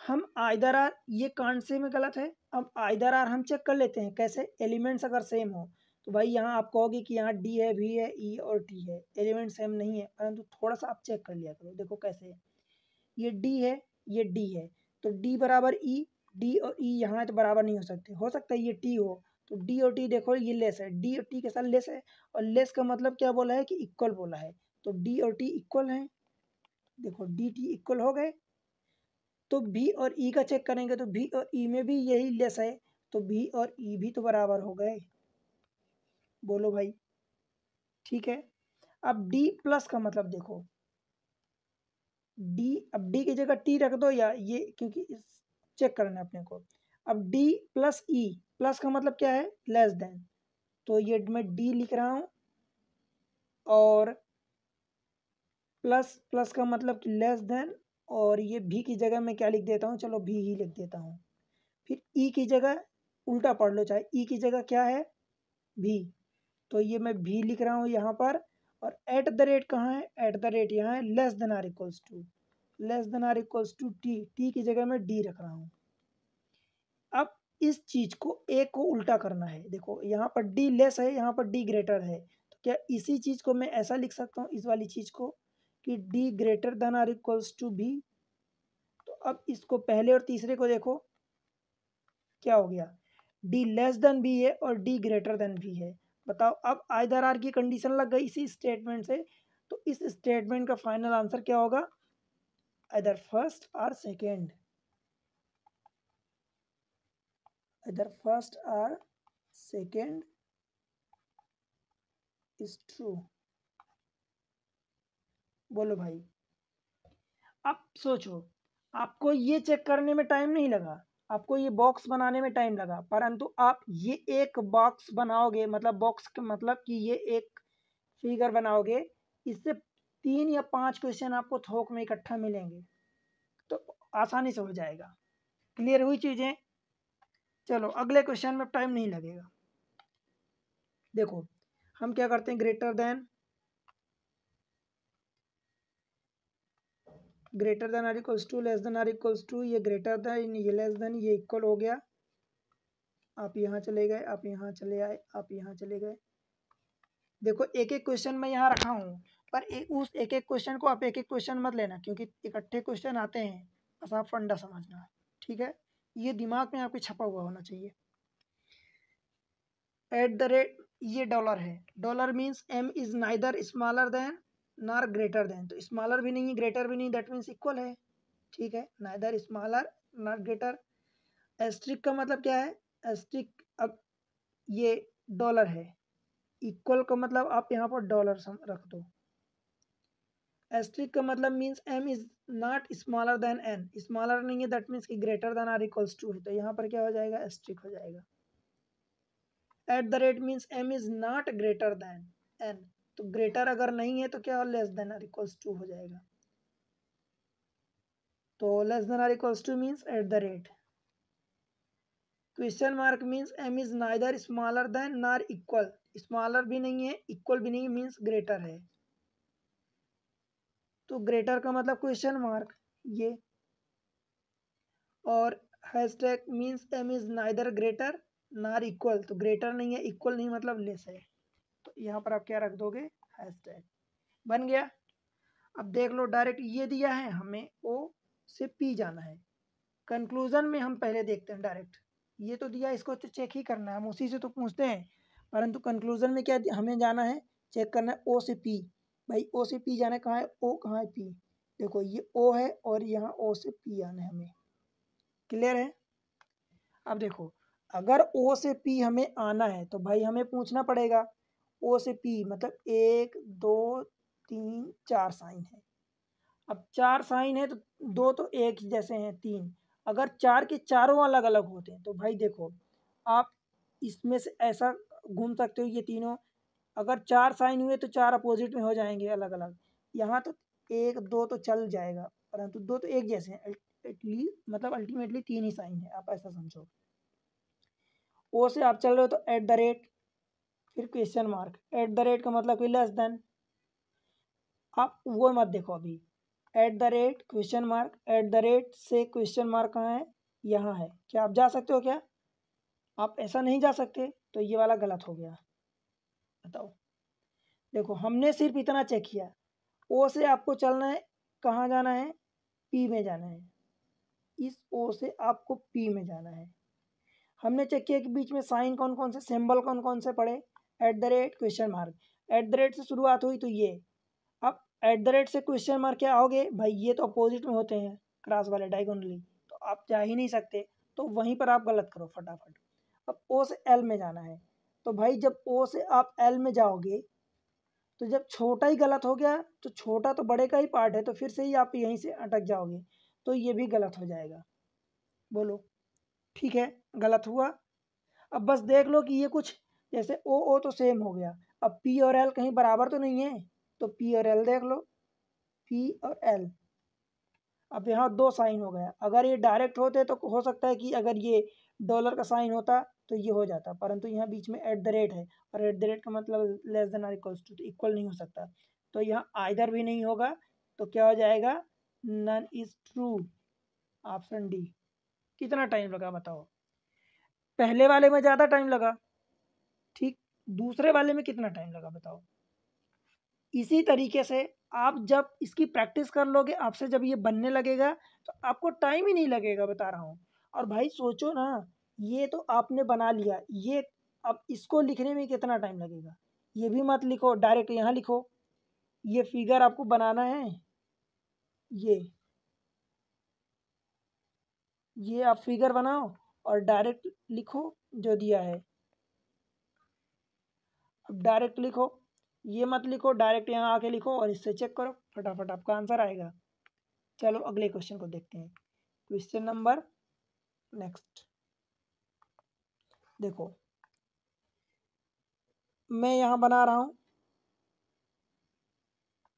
हम आइदर आर, ये कांड से में गलत है। अब आइदर आर हम चेक कर लेते हैं, कैसे, एलिमेंट्स अगर सेम हो तो भाई यहाँ आप कहोगे कि यहाँ डी है, वी है, ई और टी है, एलिमेंट सेम नहीं है, परंतु थोड़ा सा आप चेक कर लिया करो। देखो कैसे, ये डी है, ये डी है, तो डी बराबर ई, डी और ई यहाँ तो बराबर नहीं हो सकते, हो सकता है ये टी हो, तो डी और टी देखो ये लेस है, डी और टी के साथ लेस है, और लेस का मतलब क्या बोला है कि इक्वल बोला है, तो डी और टी इक्वल है। देखो डी टी इक्वल हो गए, तो बी और ई का चेक करेंगे, तो बी और ई में भी यही लेस है, तो बी और ई भी तो बराबर हो गए। बोलो भाई, ठीक है। अब डी प्लस का मतलब देखो, डी, अब डी की जगह टी रख दो, या ये, क्योंकि चेक करना है अपने को। अब डी प्लस ई, प्लस का मतलब क्या है, लेस देन, तो ये मैं डी लिख रहा हूं, और प्लस, प्लस का मतलब कि लेस देन, और ये भी की जगह मैं क्या लिख देता हूँ, चलो भी ही लिख देता हूँ। फिर ई की जगह उल्टा पढ़ लो, चाहे ई की जगह क्या है, भी, तो ये मैं भी लिख रहा हूँ यहाँ पर। और एट द रेट कहाँ है, एट द रेट यहाँ है, less than or equals to, less than or equals to T, T की जगह मैं डी रख रहा हूँ। अब इस चीज को, ए को उल्टा करना है। देखो यहाँ पर डी लेस है, यहाँ पर डी ग्रेटर है, तो क्या इसी चीज को मैं ऐसा लिख सकता हूँ, इस वाली चीज को, कि D greater than or equals to B. तो अब इसको पहले और तीसरे को देखो, क्या हो गया, डी लेस देन बी है और डी ग्रेटर देन बी है। बताओ, अब आइदर आर की कंडीशन लग गई इसी स्टेटमेंट से, तो इस स्टेटमेंट का फाइनल आंसर क्या होगा, आइदर फर्स्ट और सेकेंड, आइदर फर्स्ट और सेकेंड इज ट्रू। बोलो भाई। अब सोचो, आपको ये चेक करने में टाइम नहीं लगा, आपको ये बॉक्स बनाने में टाइम लगा, परंतु आप ये एक बॉक्स बनाओगे, मतलब बॉक्स का मतलब कि ये एक फिगर बनाओगे, इससे 3 या 5 क्वेश्चन आपको थोक में इकट्ठा मिलेंगे, तो आसानी से हो जाएगा। क्लियर हुई चीजें। चलो अगले क्वेश्चन में टाइम नहीं लगेगा। देखो हम क्या करते हैं, greater than or equals to, less than or equals to, ये ग्रेटर देन, ये लेस देन, ये इक्वल हो गया। आप यहाँ चले गए, आप यहाँ चले आए, आप यहाँ चले गए। देखो एक एक क्वेश्चन मैं यहाँ रखा हूँ, पर उस एक एक क्वेश्चन को आप एक एक क्वेश्चन मत लेना, क्योंकि इकट्ठे क्वेश्चन आते हैं, बस आप फंडा समझना, ठीक है। ये दिमाग में आपके छपा हुआ होना चाहिए। एट द रेट, ये डॉलर है, dollar means M is neither smaller than nor greater than, तो स्मॉलर भी नहीं है, ग्रेटर भी नहीं, दैट मीन्स इक्वल है, ठीक है, neither smaller not greater. Asterisk का मतलब क्या है, एस्ट्रिक, अब ये डॉलर है, इक्वल का मतलब आप यहाँ पर डॉलर रख दो। एस्ट्रिक का मतलब means M is not smaller than N, smaller नहीं है, दैट मीन्स कि greater than or equals to है, तो यहाँ पर क्या हो जाएगा, एस्ट्रिक हो जाएगा। At the rate means M is not greater than N, तो ग्रेटर अगर नहीं है तो क्या, less than or equals to हो जाएगा। तो less than or equals to means at the rate. Question mark means M is neither smaller than nor equal, smaller भी नहीं है, इक्वल भी नहीं, मीन्स ग्रेटर है, तो ग्रेटर का मतलब क्वेश्चन मार्क ये। और hashtag means M is neither greater nor equal, तो ग्रेटर नहीं है, इक्वल नहीं, मतलब लेस है, तो यहाँ पर आप क्या रख दोगे, हैशटैग, बन गया। अब देख लो, डायरेक्ट ये दिया है, हमें ओ से पी जाना है। कंक्लूजन में हम पहले देखते हैं डायरेक्ट, ये तो दिया, इसको तो चेक ही करना है, हम उसी से तो पूछते हैं, परंतु कंक्लूजन में क्या हमें जाना है, चेक करना है ओ से पी, भाई ओ से पी जाना है, कहाँ है ओ, कहाँ है पी। देखो ये ओ है और यहाँ ओ से पी आना है हमें। क्लियर है। अब देखो अगर ओ से पी हमें आना है तो भाई हमें पूछना पड़ेगा ओ से पी मतलब 1 2 3 4 साइन है। अब 4 साइन है तो 2 तो एक ही जैसे हैं, 3 अगर 4 के चारों अलग अलग होते हैं तो भाई देखो आप इसमें से ऐसा घूम सकते हो, ये तीनों अगर 4 साइन हुए तो 4 अपोजिट में हो जाएंगे अलग अलग। यहाँ तो 1 2 तो चल जाएगा परंतु 2 तो एक जैसे हैं, मतलब अल्टीमेटली 3 ही साइन है, आप ऐसा समझो। ओ से आप चल रहे हो तो एट द रेट, फिर question mark, eight the rate का मतलब कि लेस देन। आप वो मत देखो अभी, eight the rate question mark, eight the rate से क्वेश्चन मार्क कहाँ है, यहाँ है। क्या आप जा सकते हो क्या? आप ऐसा नहीं जा सकते, तो ये वाला गलत हो गया। बताओ देखो हमने सिर्फ इतना चेक किया, ओ से आपको चलना है, कहाँ जाना है, पी में जाना है। इस ओ से आपको पी में जाना है। हमने चेक किया कि बीच में साइन कौन कौन से, सिंबल कौन कौन से पड़े, eight the rate question mark, eight the rate से शुरुआत हुई तो ये। अब एट द रेट से क्वेश्चन मार्क क्या आओगे भाई, ये तो अपोजिट में होते हैं क्रॉस वाले डायगोनली, तो आप जा ही नहीं सकते, तो वहीं पर आप गलत करो फटाफट। अब ओ से एल में जाना है, तो भाई जब ओ से आप एल में जाओगे तो जब छोटा ही गलत हो गया तो छोटा तो बड़े का ही पार्ट है, तो फिर से ही आप यहीं से अटक जाओगे, तो ये भी गलत हो जाएगा। बोलो ठीक है, गलत हुआ। अब बस देख लो कि ये कुछ जैसे ओ तो सेम हो गया, अब पी और एल कहीं बराबर तो नहीं है, तो पी और एल देख लो, पी और एल। अब यहाँ 2 साइन हो गया, अगर ये डायरेक्ट होते तो हो सकता है कि अगर ये डॉलर का साइन होता तो ये हो जाता, परंतु यहाँ बीच में एट द रेट है और एट द रेट का मतलब less than or equals to, equal नहीं हो सकता, तो यहाँ आइदर भी नहीं होगा, तो क्या हो जाएगा, none is true, option D. कितना टाइम लगा बताओ, पहले वाले में ज़्यादा टाइम लगा, ठीक, दूसरे वाले में कितना टाइम लगा बताओ। इसी तरीके से आप जब इसकी प्रैक्टिस कर लोगे, आपसे जब ये बनने लगेगा तो आपको टाइम ही नहीं लगेगा, बता रहा हूँ। और भाई सोचो ना, ये तो आपने बना लिया, ये अब इसको लिखने में कितना टाइम लगेगा, ये भी मत लिखो, डायरेक्ट यहाँ लिखो, ये फिगर आपको बनाना है, ये आप फिगर बनाओ और डायरेक्ट लिखो जो दिया है। अब डायरेक्ट लिखो, ये मत लिखो, डायरेक्ट यहाँ आके लिखो और इससे चेक करो, फटाफट आपका आंसर आएगा। चलो अगले क्वेश्चन को देखते हैं, क्वेश्चन नंबर नेक्स्ट। देखो मैं यहाँ बना रहा हूँ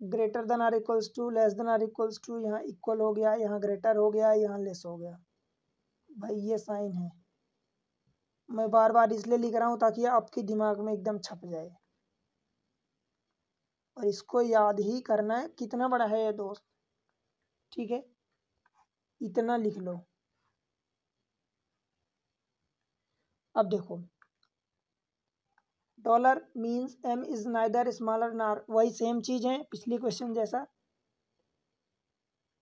greater than or equals to, less than or equals to, यहाँ इक्वल हो गया, यहाँ ग्रेटर हो गया, यहाँ लेस हो गया। भाई ये साइन है, मैं बार बार इसलिए लिख रहा हूँ ताकि आपके दिमाग में एकदम छप जाए, और इसको याद ही करना है। कितना बड़ा है ये दोस्त, ठीक है, इतना लिख लो। अब देखो dollar means M is neither smaller nor, वही सेम चीज है पिछली क्वेश्चन जैसा,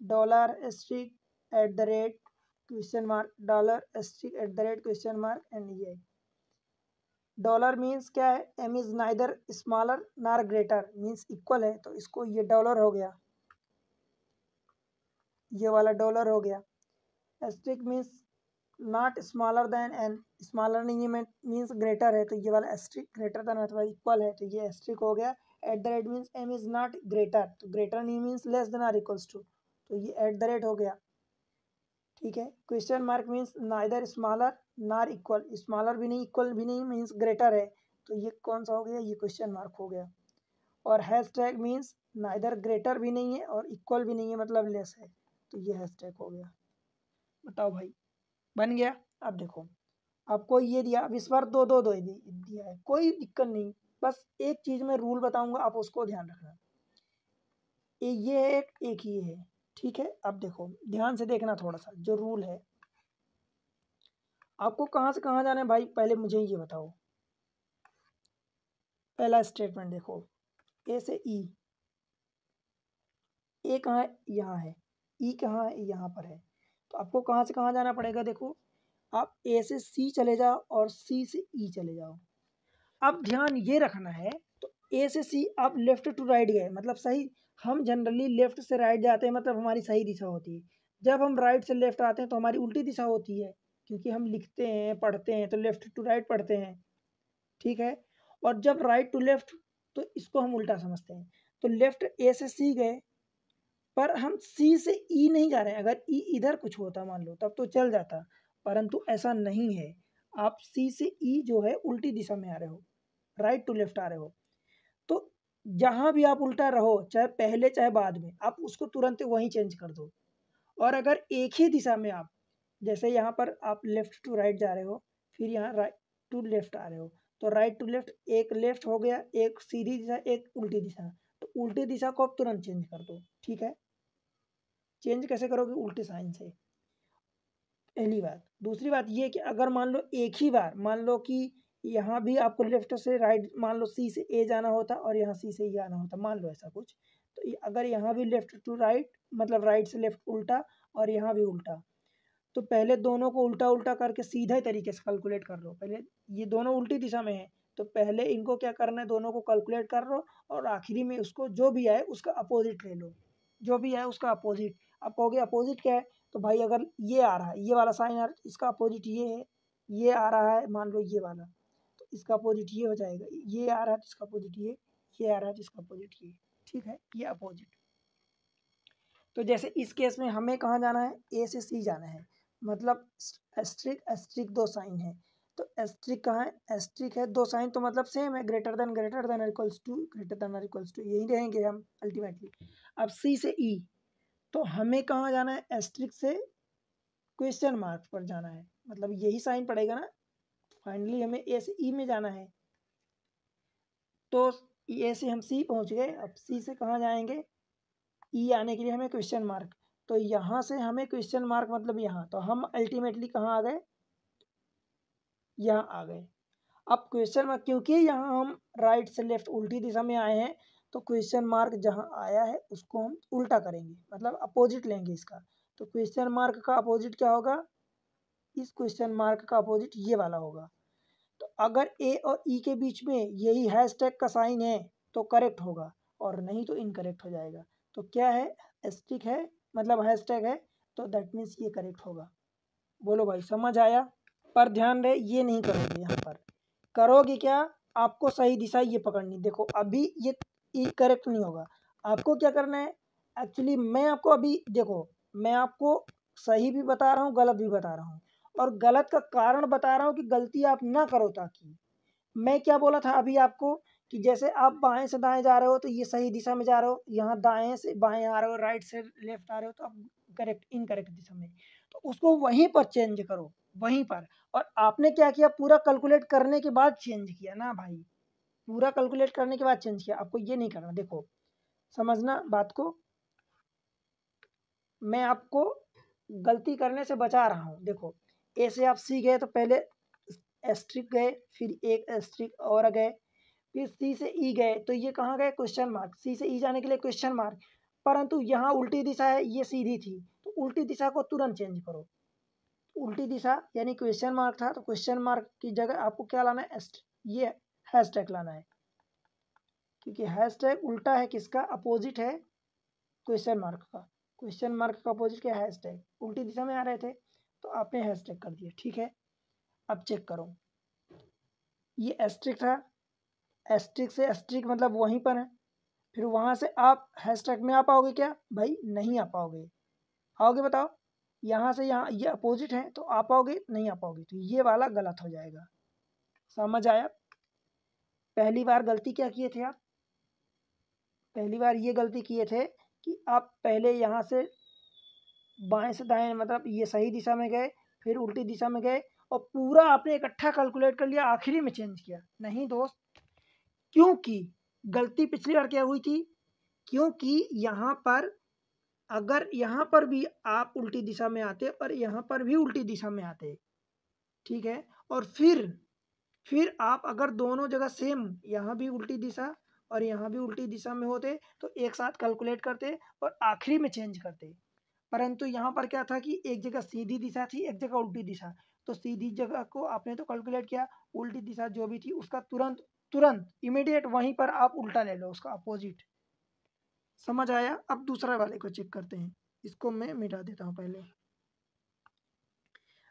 dollar asterisk at the rate question mark, dollar asterisk at the rate question mark, and ये डॉलर मीन्स क्या है, M is neither smaller nor greater, means equal है, तो इसको ये डॉलर हो गया, ये वाला डॉलर हो गया। Asterisk means not smaller than N, smaller नहीं है मीन्स ग्रेटर है, तो ये वाला एस्ट्रिक ग्रेटर देन अथवा इक्वल है, तो ये एस्ट्रिक हो गया। At the rate means M is not greater, तो ग्रेटर नहीं means less than or equals to, तो ये एट द रेट हो गया, ठीक है। Question mark means neither smaller nor equal, smaller भी नहीं इक्वल भी नहीं मीन्स ग्रेटर है, तो ये कौन सा हो गया, ये क्वेश्चन मार्क हो गया। और hash tag means neither greater भी नहीं है और इक्वल भी नहीं है, मतलब लेस है, तो ये हैश टैग हो गया। बताओ भाई बन गया। अब देखो आपको ये दिया, अब इस बार दो दो दो दिया है, कोई दिक्कत नहीं, बस एक चीज में रूल बताऊंगा, आप उसको ध्यान रखना, ये है एक ये है, ठीक है। अब देखो ध्यान से देखना, थोड़ा सा जो रूल है, आपको कहाँ से कहाँ जाना है भाई, पहले मुझे ये बताओ। पहला स्टेटमेंट देखो, ए से ई, ए कहाँ है, यहाँ है, ई कहाँ है, यहाँ पर है, तो आपको कहाँ से कहाँ जाना पड़ेगा, देखो आप ए से सी चले जाओ और सी से ई चले जाओ। अब ध्यान ये रखना है, तो ए से सी आप लेफ्ट टू राइट गए मतलब सही। हम जनरली लेफ्ट से राइट जाते हैं मतलब हमारी सही दिशा होती है। जब हम राइट से लेफ्ट आते हैं तो हमारी उल्टी दिशा होती है, क्योंकि हम लिखते हैं पढ़ते हैं तो लेफ्ट टू राइट पढ़ते हैं, ठीक है। और जब राइट टू लेफ्ट तो इसको हम उल्टा समझते हैं। तो लेफ्ट ए से सी गए, पर हम सी से ई नहीं जा रहे हैं। अगर ई इधर कुछ होता मान लो तब तो चल जाता, परंतु ऐसा नहीं है। आप सी से ई जो है उल्टी दिशा में आ रहे हो, राइट टू लेफ्ट आ रहे हो। तो जहां भी आप उल्टा रहो, चाहे पहले चाहे बाद में, आप उसको तुरंत वहीं चेंज कर दो। और अगर एक ही दिशा में आप, जैसे यहाँ पर आप लेफ्ट टू राइट जा रहे हो, फिर यहाँ राइट टू लेफ्ट आ रहे हो, तो राइट टू लेफ्ट एक लेफ्ट हो गया, एक सीधी दिशा एक उल्टी दिशा। तो उल्टी दिशा को आप तुरंत चेंज कर दो, ठीक है। चेंज कैसे करोगे? उल्टे साइन से, पहली बात। दूसरी बात ये कि अगर मान लो एक ही बार, मान लो कि यहाँ भी आपको लेफ्ट से राइट, मान लो सी से ए जाना होता और यहाँ सी से ई आना होता, मान लो ऐसा कुछ। तो अगर यहाँ भी लेफ्ट टू राइट मतलब राइट से लेफ्ट उल्टा और यहाँ भी उल्टा, तो पहले दोनों को उल्टा उल्टा करके सीधे तरीके से कैलकुलेट कर लो। पहले ये दोनों उल्टी दिशा में है तो पहले इनको क्या करना है, दोनों को कैलकुलेट कर लो और आखिरी में उसको जो भी आए उसका अपोजिट ले लो, जो भी आए उसका अपोजिट। अब कहोगे अपोजिट क्या है, तो भाई अगर ये आ रहा है, ये वाला साइन आ रहा है, इसका अपोजिट ये है। ये आ रहा है मान लो ये वाला, तो इसका अपोजिट ये हो जाएगा। ये आ रहा है तो इसका अपोजिट ये आ रहा है तो इसका अपोजिट ये, ठीक है, ये अपोजिट। तो जैसे इस केस में हमें कहाँ जाना है, ए से सी जाना है, मतलब एस्ट्रिक एस्ट्रिक दो साइन है। तो एस्ट्रिक कहाँ है, एस्ट्रिक है, दो साइन तो मतलब सेम है, greater than equals to, greater than equals to, यही रहेंगे हम अल्टीमेटली। अब सी से ई, तो हमें कहाँ जाना है, एस्ट्रिक से क्वेश्चन मार्क पर जाना है, मतलब यही साइन पड़ेगा ना। फाइनली हमें ए से ई में जाना है, तो ए से हम सी पहुंच गए। अब सी से कहाँ जाएंगे, ई आने के लिए हमें क्वेश्चन मार्क, तो यहाँ से हमें क्वेश्चन मार्क मतलब यहाँ, तो हम अल्टीमेटली कहाँ आ गए, यहाँ आ गए। अब क्वेश्चन मार्क, क्योंकि यहाँ हम राइट से लेफ्ट उल्टी दिशा में आए हैं, तो क्वेश्चन मार्क जहाँ आया है उसको हम उल्टा करेंगे, मतलब अपोजिट लेंगे इसका। तो क्वेश्चन मार्क का अपोजिट क्या होगा, इस क्वेश्चन मार्क का अपोजिट ये वाला होगा। तो अगर ए और ई के बीच में यही हैशटैग का साइन है तो करेक्ट होगा, और नहीं तो इनकरेक्ट हो जाएगा। तो क्या है, एस्टिक है मतलब हैशटैग है, तो दैट मीन्स ये करेक्ट होगा। बोलो भाई समझ आया? पर ध्यान रहे ये नहीं करोगे, यहाँ पर करोगे क्या, आपको सही दिशा ये पकड़नी। देखो अभी ये करेक्ट नहीं होगा, आपको क्या करना है, एक्चुअली मैं आपको अभी देखो, मैं आपको सही भी बता रहा हूँ गलत भी बता रहा हूँ, और गलत का कारण बता रहा हूँ कि गलती आप ना करो। ताकि मैं क्या बोला था अभी आपको, कि जैसे आप बाएं से दाएं जा रहे हो तो ये सही दिशा में जा रहे हो, यहाँ दाएं से बाएं आ रहे हो, राइट से लेफ्ट आ रहे हो तो आप करेक्ट इनकरेक्ट दिशा में, तो उसको वहीं पर चेंज करो, वहीं पर। और आपने क्या किया, पूरा कैलकुलेट करने के बाद चेंज किया ना भाई, पूरा कैलकुलेट करने के बाद चेंज किया। आपको ये नहीं करना, देखो समझना बात को, मैं आपको गलती करने से बचा रहा हूँ। देखो ए से आप सी गए तो पहले एस्ट्रिक गए, फिर एक एस्ट्रिक और गए, फिर सी से ई गए, तो ये कहाँ गए, क्वेश्चन मार्क। सी से ई जाने के लिए क्वेश्चन मार्क, परंतु यहाँ उल्टी दिशा है, ये सीधी थी, तो उल्टी दिशा को तुरंत चेंज करो। उल्टी दिशा यानी क्वेश्चन मार्क था, तो क्वेश्चन मार्क की जगह आपको क्या लाना है, ये हैशटैग लाना है, क्योंकि हैशटैग उल्टा है किसका, अपोजिट है क्वेश्चन मार्क का। क्वेश्चन मार्क का अपोजिट क्या है, हैशटैग। उल्टी दिशा में आ रहे थे तो आपने हैशटैग कर दिया, ठीक है। अब चेक करो, ये एस्ट्रिक था, एस्ट्रिक से एस्ट्रिक मतलब वहीं पर है, फिर वहां से आप हैशटैग में आ पाओगे क्या, भाई नहीं आ पाओगे। आओगे बताओ, यहाँ से यहाँ ये अपोजिट है तो आ पाओगे, नहीं आ पाओगे, तो ये वाला गलत हो जाएगा। समझ आया? पहली बार गलती क्या किए थे आप, पहली बार ये गलती किए थे कि आप पहले यहाँ से बाएं से दाएं मतलब ये सही दिशा में गए, फिर उल्टी दिशा में गए, और पूरा आपने इकट्ठा कैलकुलेट कर लिया, आखिरी में चेंज किया। नहीं दोस्त, क्योंकि गलती पिछली बार क्या हुई थी, क्योंकि यहाँ पर अगर यहाँ पर भी आप उल्टी दिशा में आते और यहाँ पर भी उल्टी दिशा में आते, ठीक है, और फिर आप अगर दोनों जगह सेम, यहाँ भी उल्टी दिशा और यहाँ भी उल्टी दिशा में होते, तो एक साथ कैलकुलेट करते और आखिरी में चेंज करते। परंतु यहाँ पर क्या था कि एक जगह सीधी दिशा थी, एक जगह उल्टी दिशा, तो सीधी जगह को आपने तो कैलकुलेट किया, उल्टी दिशा जो भी थी उसका तुरंत तुरंत इमीडिएट वहीं पर आप उल्टा ले लो उसका अपोजिट। समझ आया? अब दूसरा वाले को चेक करते हैं, इसको मैं मिटा देता हूँ पहले।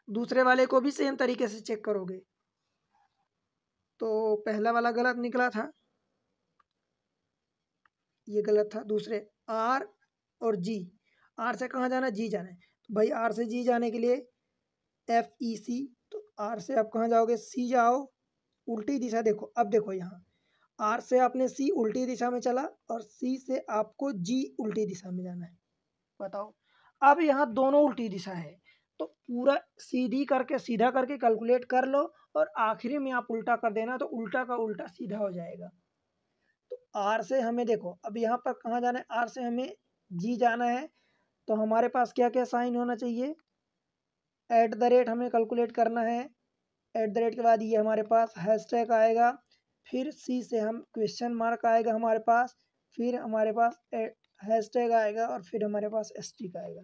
दूसरे वाले को भी सेम तरीके से चेक करोगे। तो पहला वाला गलत निकला था, ये गलत था। दूसरे आर और जी, आर से कहाँ जाना है? जी जाना है। तो भाई आर से जी जाने के लिए FEC, तो आर से आप कहाँ जाओगे? सी जाओ, उल्टी दिशा देखो। अब देखो यहाँ आर से आपने सी उल्टी दिशा में चला और सी से आपको जी उल्टी दिशा में जाना है। बताओ, अब यहाँ दोनों उल्टी दिशा है, तो पूरा सीधी करके सीधा करके कैलकुलेट कर लो और आखिरी में आप उल्टा कर देना, तो उल्टा का उल्टा सीधा हो जाएगा। तो आर से हमें देखो, अब यहाँ पर कहाँ जाना है? आर से हमें जी जाना है, तो हमारे पास क्या क्या साइन होना चाहिए? @ हमें कैलकुलेट करना है। @ के बाद ये हमारे पास हैशटैग आएगा, फिर सी से हम क्वेश्चन मार्क आएगा हमारे पास, फिर हमारे पास हैशटैग आएगा और फिर हमारे पास एस्ट्रिक आएगा।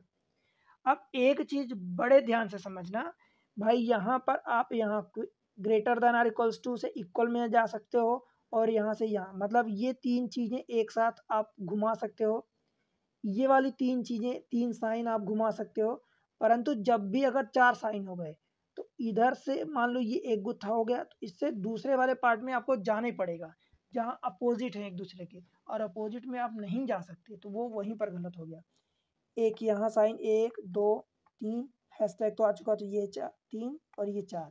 अब एक चीज बड़े ध्यान से समझना भाई, यहाँ पर आप यहाँ greater than or equals to से इक्वल में जा सकते हो और यहाँ से यहाँ, मतलब ये तीन चीजें एक साथ आप घुमा सकते हो। ये वाली तीन चीजें, तीन साइन आप घुमा सकते हो, परंतु जब भी अगर चार साइन हो गए तो इधर से मान लो ये एक गुत्था हो गया, तो इससे दूसरे वाले पार्ट में आपको जाना ही पड़ेगा जहाँ अपोजिट है एक दूसरे के, और अपोजिट में आप नहीं जा सकते, तो वो वहीं पर गलत हो गया। एक यहाँ साइन, 1 2 3, हैशटैग तो आ चुका, तो ये 3 और ये 4,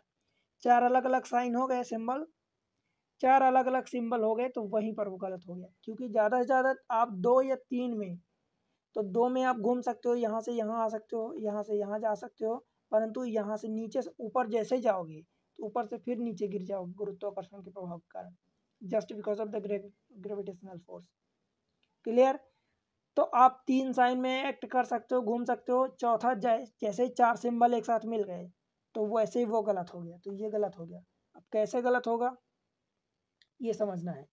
चार अलग अलग साइन हो गए, सिंबल चार अलग अलग सिंबल हो गए, तो वहीं पर वो गलत हो गया। क्योंकि ज़्यादा से ज़्यादा आप 2 या 3 में, तो 2 में आप घूम सकते हो, यहाँ से यहाँ आ सकते हो, यहाँ से यहाँ जा सकते हो, परंतु यहाँ से नीचे से ऊपर जैसे ही जाओगे तो ऊपर से फिर नीचे गिर जाओगे गुरुत्वाकर्षण के प्रभाव के कारण, just because of the gravitational force. Clear? तो आप 3 साइन में एक्ट कर सकते हो, घूम सकते हो। चौथा जैसे ही 4 सिंबल एक साथ मिल गए तो वैसे ही वो गलत हो गया, तो ये गलत हो गया। अब कैसे गलत होगा ये समझना है।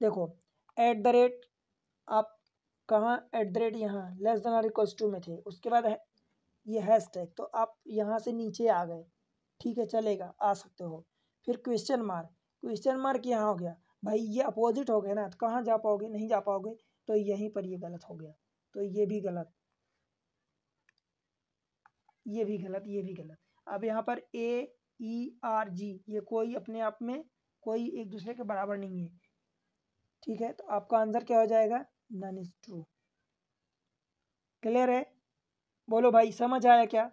देखो, @ आप कहाँ, @ यहाँ less than or equals to में थे, उसके बाद ये हैशटैग, तो आप यहाँ से नीचे आ गए, ठीक है, चलेगा, आ सकते हो। फिर क्वेश्चन मार्क यहाँ हो गया, भाई ये अपोजिट हो गया ना, तो कहाँ जा पाओगे? नहीं जा पाओगे, तो यहीं पर ये गलत हो गया, तो ये भी गलत, ये भी गलत, ये भी गलत। अब यहाँ पर AERG ये कोई अपने आप में कोई एक दूसरे के बराबर नहीं है, ठीक है, तो आपका आंसर क्या हो जाएगा? None is true. क्लियर है? बोलो भाई, समझ आया क्या?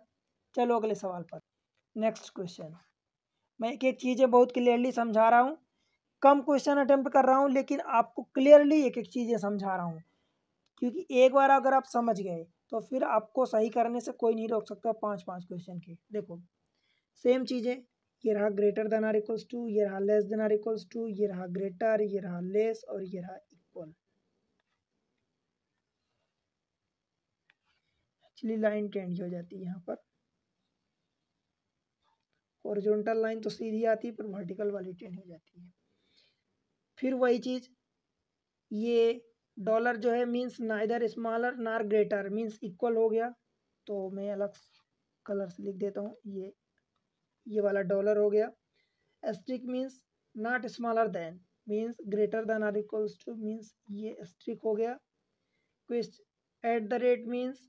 चलो अगले सवाल पर। Next question. मैं एक एक चीज़ें बहुत क्लियरली समझा रहा हूँ, कम क्वेश्चन अटेम्प्ट कर रहा हूँ, लेकिन आपको क्लियरली एक एक चीज़ें समझा रहा हूँ, क्योंकि एक बार अगर आप समझ गए तो फिर आपको सही करने से कोई नहीं रोक सकता। 5 क्वेश्चन के देखो, सेम चीज़ें, ये रहा greater than or equals to, ये रहा less than or equals to, ये रहा ग्रेटर, ये रहा लेस और ये रहा इक्वल। एक्चुअली लाइन चेंज हो जाती है यहाँ पर, हॉरिजॉन्टल लाइन तो सीधी आती है पर वर्टिकल वाली चेंज हो जाती है। फिर वही चीज़, ये डॉलर जो है means neither smaller nor greater, means equal हो गया, तो मैं अलग कलर से लिख देता हूँ, ये वाला डॉलर हो गया। Asterisk means not smaller than, means greater than or equals to, means ये एस्ट्रिक हो गया। @ मीन्स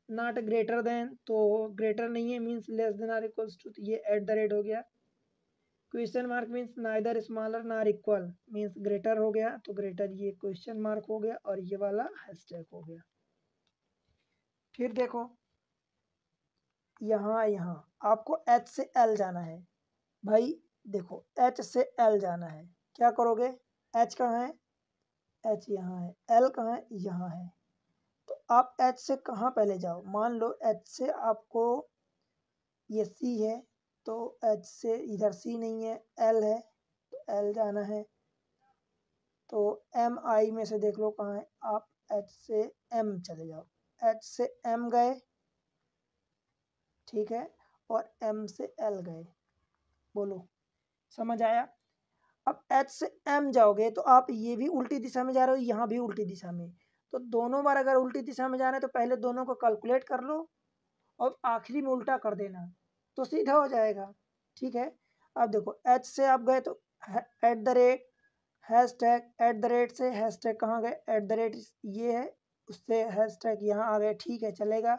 नॉट ग्रेटर देन, तो ग्रेटर नहीं है, means less than or equals to, तो ये @ हो गया। Question mark means neither smaller nor equal, means greater हो गया, तो ग्रेटर ये क्वेश्चन मार्क हो गया और ये वाला हैशटैग हो गया। फिर देखो यहाँ आपको H से L जाना है भाई, देखो H से L जाना है, क्या करोगे? H कहाँ है? H यहाँ है, L कहाँ है? यहाँ है, तो आप H से कहाँ पहले जाओ? मान लो H से आपको ये C है, तो H से इधर C नहीं है, L है, तो L जाना है, तो MI में से देख लो कहाँ है, आप H से M चले जाओ, H से M गए, ठीक है, और M से L गए। बोलो, समझ आया? अब H से M जाओगे तो आप ये भी उल्टी दिशा में जा रहे हो, यहाँ भी उल्टी दिशा में, तो दोनों बार अगर उल्टी दिशा में जा रहे हैं तो पहले दोनों को कैलकुलेट कर लो और आखिरी में उल्टा कर देना, तो सीधा हो जाएगा, ठीक है। अब देखो H से आप गए तो @ हैशटैग एट द रेट से हैशटैग कहाँ गए, एट द रेट ये है, उससे हैशटैग यहाँ आ गए, ठीक है चलेगा।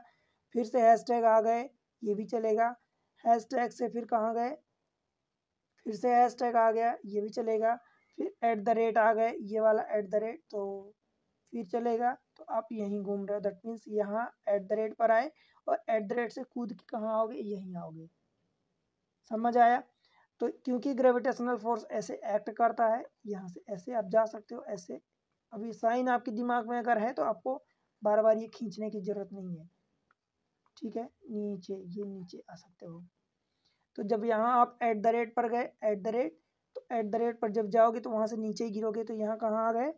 फिर से हैशटैग आ गए, ये भी चलेगा। हैशटैग से फिर कहाँ गए, फिर से हैशटैग आ गया, ये भी चलेगा। फिर एट द रेट आ गए, ये वाला एट द रेट, तो फिर चलेगा। तो आप यहीं घूम रहे हो, दैट मीन्स यहाँ एट द रेट पर आए और एट द रेट से कूद के कहाँ आओगे, यहीं आओगे। समझ आया। तो क्योंकि ग्रेविटेशनल फोर्स ऐसे एक्ट करता है, यहाँ से ऐसे आप जा सकते हो, ऐसे। अभी साइन आपके दिमाग में अगर है तो आपको बार बार ये खींचने की जरूरत नहीं है, ठीक है। नीचे, ये नीचे आ सकते हो। तो जब यहाँ आप एट द रेट पर गए, एट द रेट, तो एट द रेट पर जब जाओगे तो वहाँ से नीचे ही गिरोगे, तो यहाँ कहाँ आ गए,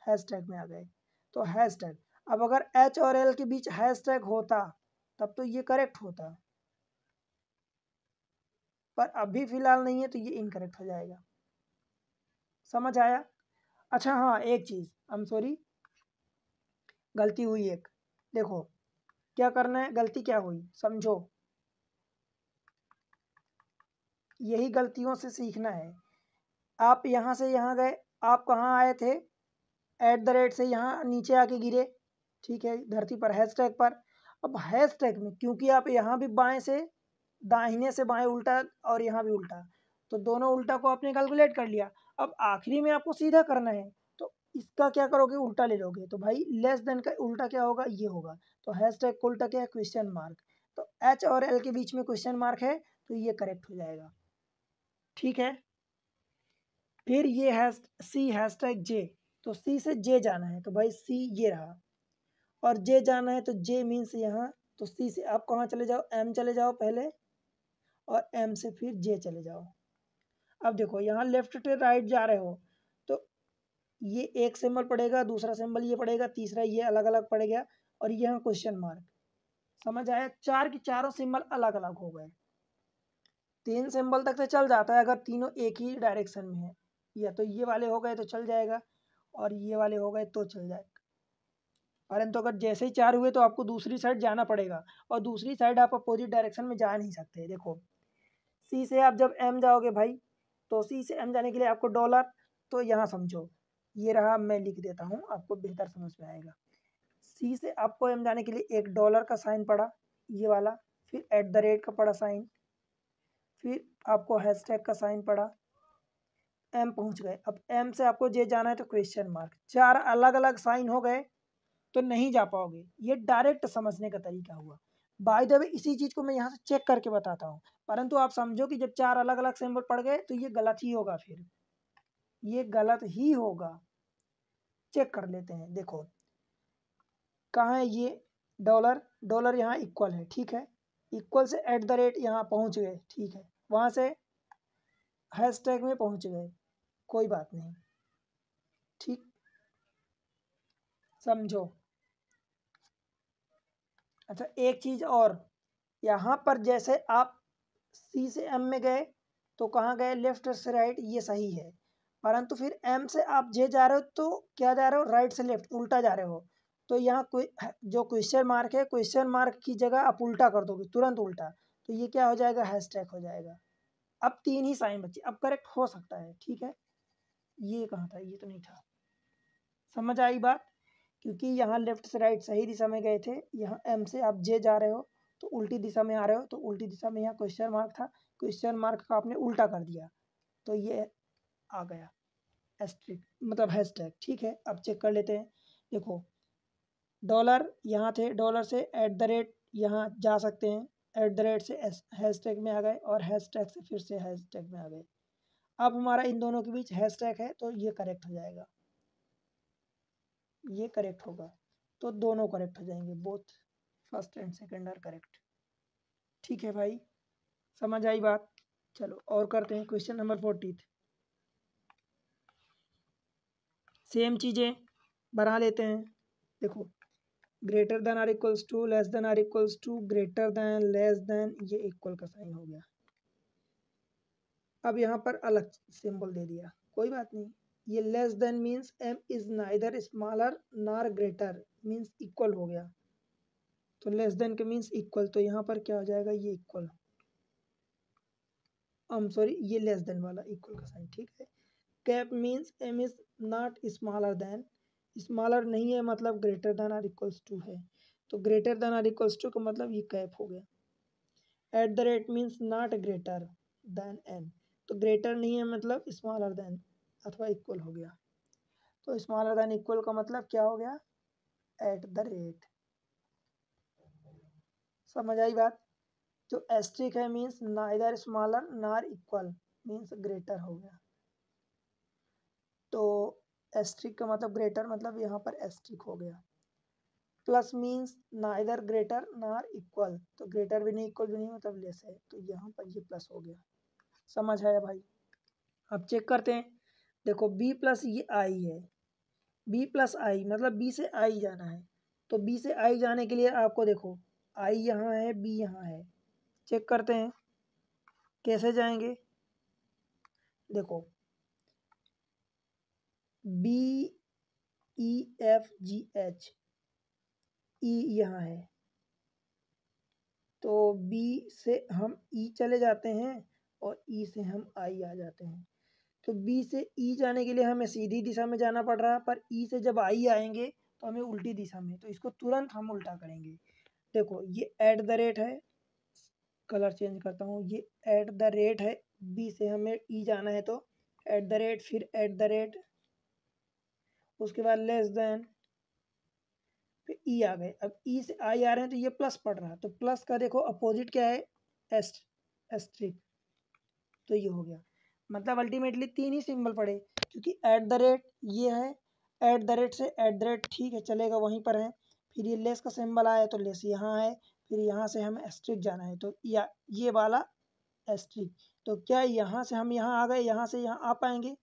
हैशटैग में आ गए। तो हैशटैग, अब अगर एच और एल के बीच हैशटैग होता तब तो ये करेक्ट होता, पर अभी फिलहाल नहीं है तो ये इनकरेक्ट हो जाएगा। समझ आया। अच्छा हाँ, एक चीज़, आई एम सॉरी, गलती हुई एक। देखो क्या करना है, गलती क्या हुई समझो, यही गलतियों से सीखना है। आप यहाँ से यहाँ गए, आप कहाँ आए थे, एट द रेट से यहाँ नीचे आके गिरे, ठीक है, धरती पर हैशटैग पर। अब हैशटैग में क्योंकि आप यहाँ भी बाएं से दाहिने से बाएं उल्टा और यहाँ भी उल्टा, तो दोनों उल्टा को आपने कैलकुलेट कर लिया। अब आखिरी में आपको सीधा करना है, तो इसका क्या करोगे, उल्टा ले लोगे। तो भाई लेस देन का उल्टा क्या होगा, ये होगा। तो हैशटैग का उल्टा क्या है, क्वेश्चन मार्क। तो एच और एल के बीच में क्वेश्चन मार्क है, तो ये करेक्ट हो जाएगा, ठीक है। फिर ये है सी हैशटैग जे, तो सी से जे जाना है, तो भाई सी ये रहा, और जे जाना है तो जे मीन्स यहाँ, तो सी से आप कहाँ चले जाओ, एम चले जाओ पहले, और एम से फिर जे चले जाओ। अब देखो यहाँ लेफ्ट टू राइट जा रहे हो, तो ये एक सिंबल पड़ेगा, दूसरा सिंबल ये पड़ेगा, तीसरा ये अलग अलग पड़ेगा, और यहाँ क्वेश्चन मार्क। समझ आया, चार की चारों सिंबल अलग अलग हो गए। तीन सिंबल तक तो चल जाता है अगर तीनों एक ही डायरेक्शन में है, या तो ये वाले हो गए तो चल जाएगा, और ये वाले हो गए तो चल जाएगा। परंतु अगर जैसे ही चार हुए तो आपको दूसरी साइड जाना पड़ेगा, और दूसरी साइड आप अपोजिट डायरेक्शन में जा नहीं सकते। देखो सी से आप जब एम जाओगे भाई, तो सी से एम जाने के लिए आपको डॉलर, तो यहाँ समझो ये रहा, मैं लिख देता हूँ आपको बेहतर समझ में आएगा। सी से आपको एम जाने के लिए एक डॉलर का साइन पड़ा, ये वाला, फिर एट द रेट का पड़ा साइन, फिर आपको हैशटैग का साइन पड़ा, एम पहुंच गए। अब एम से आपको जे जाना है तो क्वेश्चन मार्क, चार अलग अलग साइन हो गए तो नहीं जा पाओगे। ये डायरेक्ट समझने का तरीका हुआ। बाय द वे इसी चीज को मैं यहाँ से चेक करके बताता हूँ, परंतु आप समझो कि जब चार अलग अलग सिंबल पड़ गए तो ये गलत ही होगा, फिर ये गलत ही होगा। चेक कर लेते हैं, देखो कहाँ है ये डॉलर, डॉलर यहाँ इक्वल है, ठीक है, इक्वल से एट द रेट यहाँ पहुँच गए, ठीक है, वहाँ से हैशटैग में पहुँच गए, कोई बात नहीं, ठीक, समझो। अच्छा एक चीज़ और, यहाँ पर जैसे आप सी से एम में गए तो कहाँ गए, लेफ्ट से राइट, ये सही है। परंतु फिर एम से आप जे जा रहे हो तो क्या जा रहे हो, राइट से लेफ्ट, उल्टा जा रहे हो। तो यहाँ कोई जो क्वेश्चन मार्क है, क्वेश्चन मार्क की जगह आप उल्टा कर दोगे, तुरंत उल्टा, तो ये क्या हो जाएगा, हैशटैग हो जाएगा। अब तीन ही साइन बचे, अब करेक्ट हो सकता है, ठीक है। ये कहाँ था, ये तो नहीं था। समझ आई बात, क्योंकि यहाँ लेफ्ट से राइट सही दिशा में गए थे, यहाँ एम से आप जे जा रहे हो तो उल्टी दिशा में आ रहे हो, तो उल्टी दिशा में यहाँ क्वेश्चन मार्क था, क्वेश्चन मार्क का आपने उल्टा कर दिया, तो ये आ गया एस्ट्रिक, मतलब हैशटैग, ठीक है। अब चेक कर लेते हैं, देखो डॉलर यहाँ थे, डॉलर से एट द रेट यहाँ जा सकते हैं, एट द रेट से हैशटैग में आ गए, और हैशटैग से फिर से हैशटैग में आ गए। अब हमारा इन दोनों के बीच हैशटैग है, तो ये करेक्ट हो जाएगा, ये करेक्ट होगा, तो दोनों करेक्ट हो जाएंगे, both first and second are correct, ठीक है भाई। समझ आई बात। चलो और करते हैं क्वेश्चन नंबर 40। सेम चीज़ें बना लेते हैं। देखो greater than or equals to, less than or equals to, greater than, less than, ये इक्वल का साइन हो गया। अब यहाँ पर अलग सिंबल दे दिया, कोई बात नहीं। ये less than means M is neither smaller nor greater, means equal हो गया, तो लेस देन के मीन्स इक्वल, तो यहाँ पर क्या हो जाएगा, ये इक्वल, सॉरी ये लेस देन वाला इक्वल का साइन, ठीक है। Cap means M is not smaller than, smaller नहीं है मतलब greater than or equals to है, तो greater than or equals to का मतलब ये कैप हो गया। At the rate means not greater than N, तो ग्रेटर नहीं है मतलब स्मॉलर देन अथवा इक्वल हो गया, तो स्मॉलर देन इक्वल का मतलब क्या हो गया, एट द रेट। समझ आई बात। जो एस्ट्रिक है means neither smaller nor equal means greater हो गया, तो एस्ट्रिक का मतलब ग्रेटर, मतलब यहाँ पर एस्ट्रिक हो गया। Plus means neither greater nor equal, तो ग्रेटर भी नहीं इक्वल भी नहीं मतलब लेस है, तो यहाँ पर ये प्लस हो गया। समझ आया भाई। अब चेक करते हैं, देखो बी प्लस ये आई है, बी प्लस आई मतलब बी से आई जाना है, तो बी से आई जाने के लिए आपको देखो आई यहाँ है बी यहाँ है, चेक करते हैं कैसे जाएंगे। देखो B E F G H, E यहाँ है, तो बी से हम ई चले जाते हैं और ई से हम आई आ जाते हैं, तो बी से ई जाने के लिए हमें सीधी दिशा में जाना पड़ रहा है, पर ई से जब आई आएंगे तो हमें उल्टी दिशा में, तो इसको तुरंत हम उल्टा करेंगे। देखो ये एट द रेट है, कलर चेंज करता हूँ, ये एट द रेट है, बी से हमें ई जाना है तो एट द रेट, फिर एट द रेट, उसके बाद लेस देन, फिर ई आ गए। अब ई से आई आ रहे हैं तो ये प्लस पड़ रहा है, तो प्लस का देखो अपोजिट क्या है, एस्ट्रिक, तो ये हो गया। मतलब अल्टीमेटली तीन ही सिंबल पड़े, क्योंकि एट द रेट ये है, एट द रेट से एट द रेट ठीक है चलेगा वहीं पर है, फिर ये लेस का सिंबल आया तो लेस यहाँ है, फिर यहाँ से हमें एस्ट्रिक जाना है तो या ये वाला एस्ट्रिक, तो क्या यहाँ से हम यहाँ आ गए, यहाँ से यहाँ आ पाएंगे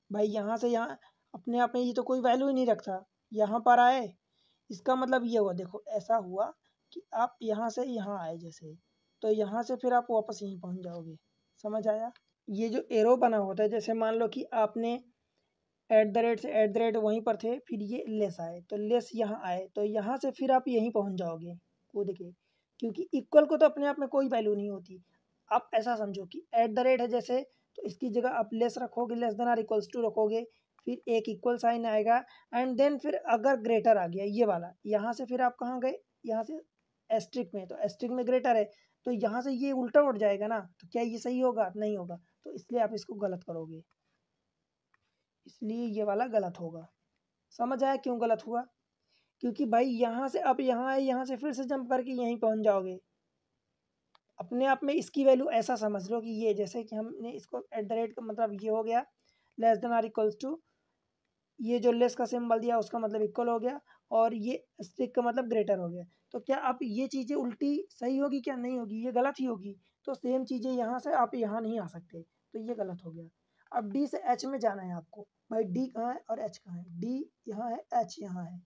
भाई, यहाँ से यहाँ अपने आप में ये तो कोई वैल्यू ही नहीं रखता, यहाँ पर आए, इसका मतलब ये हुआ, देखो ऐसा हुआ कि आप यहाँ से यहाँ आए जैसे, तो यहाँ से फिर आप वापस यहीं पहुँच जाओगे। समझ आया। ये जो एरो बना होता है, जैसे मान लो कि आपने एट द रेट से एट द रेट वहीं पर थे, फिर ये लेस आए तो लेस यहाँ आए, तो यहाँ से फिर आप यहीं पहुँच जाओगे कूद के, क्योंकि इक्वल को तो अपने आप में कोई वैल्यू नहीं होती। आप ऐसा समझो कि एट द रेट है जैसे, तो इसकी जगह आप लेस रखोगे, less than or equals to रखोगे, फिर एक इक्वल साइन आएगा, एंड देन फिर अगर ग्रेटर आ गया ये वाला, यहाँ से फिर आप कहाँ गए, यहाँ से एस्ट्रिक में, तो एस्ट्रिक में ग्रेटर है, तो यहाँ से ये उल्टा उठ जाएगा ना, तो क्या ये सही होगा, नहीं होगा, तो इसलिए आप इसको गलत करोगे, इसलिए ये वाला गलत होगा। समझ आया क्यों गलत हुआ, क्योंकि भाई यहाँ से आप यहाँ आए, यहाँ से फिर से जंप करके यहीं पहुँच जाओगे। अपने आप में इसकी वैल्यू ऐसा समझ लो कि ये जैसे कि हमने इसको एट द रेट का मतलब ये हो गया, less than or equals to, ये जो लेस का सिंबल दिया उसका मतलब इक्वल हो गया, और ये स्टिक का मतलब ग्रेटर हो गया, तो क्या आप ये चीज़ें उल्टी सही होगी, क्या नहीं होगी, ये गलत ही होगी, तो सेम चीज़ें यहाँ से आप यहाँ नहीं आ सकते, तो ये गलत हो गया। अब डी से एच में जाना है आपको, भाई डी कहाँ है और एच कहाँ है, डी यहाँ है एच यहाँ है,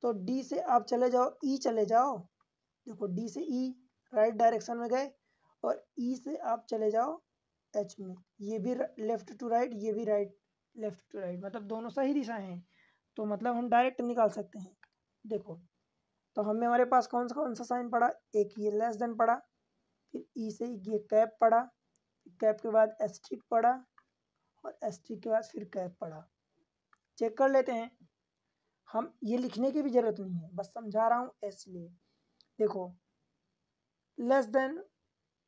तो डी से आप चले जाओ ई चले जाओ, देखो डी से ई राइट डायरेक्शन में गए, और ई से आप चले जाओ एच में, ये भी लेफ्ट टू राइट, ये भी राइट लेफ्ट टू राइट, मतलब दोनों सही दिशा हैं, तो मतलब हम डायरेक्ट निकाल सकते हैं। देखो तो हमें हमारे पास कौन सा साइन पड़ा, एक ये लेस देन पड़ा, फिर ई से ये कैप पड़ा, कैप के बाद एस्ट्रिक पड़ा, और एस्ट्रिक के बाद फिर कैप पड़ा। चेक कर लेते हैं, हम ये लिखने की भी जरूरत नहीं है, बस समझा रहा हूँ इसलिए। देखो लेस देन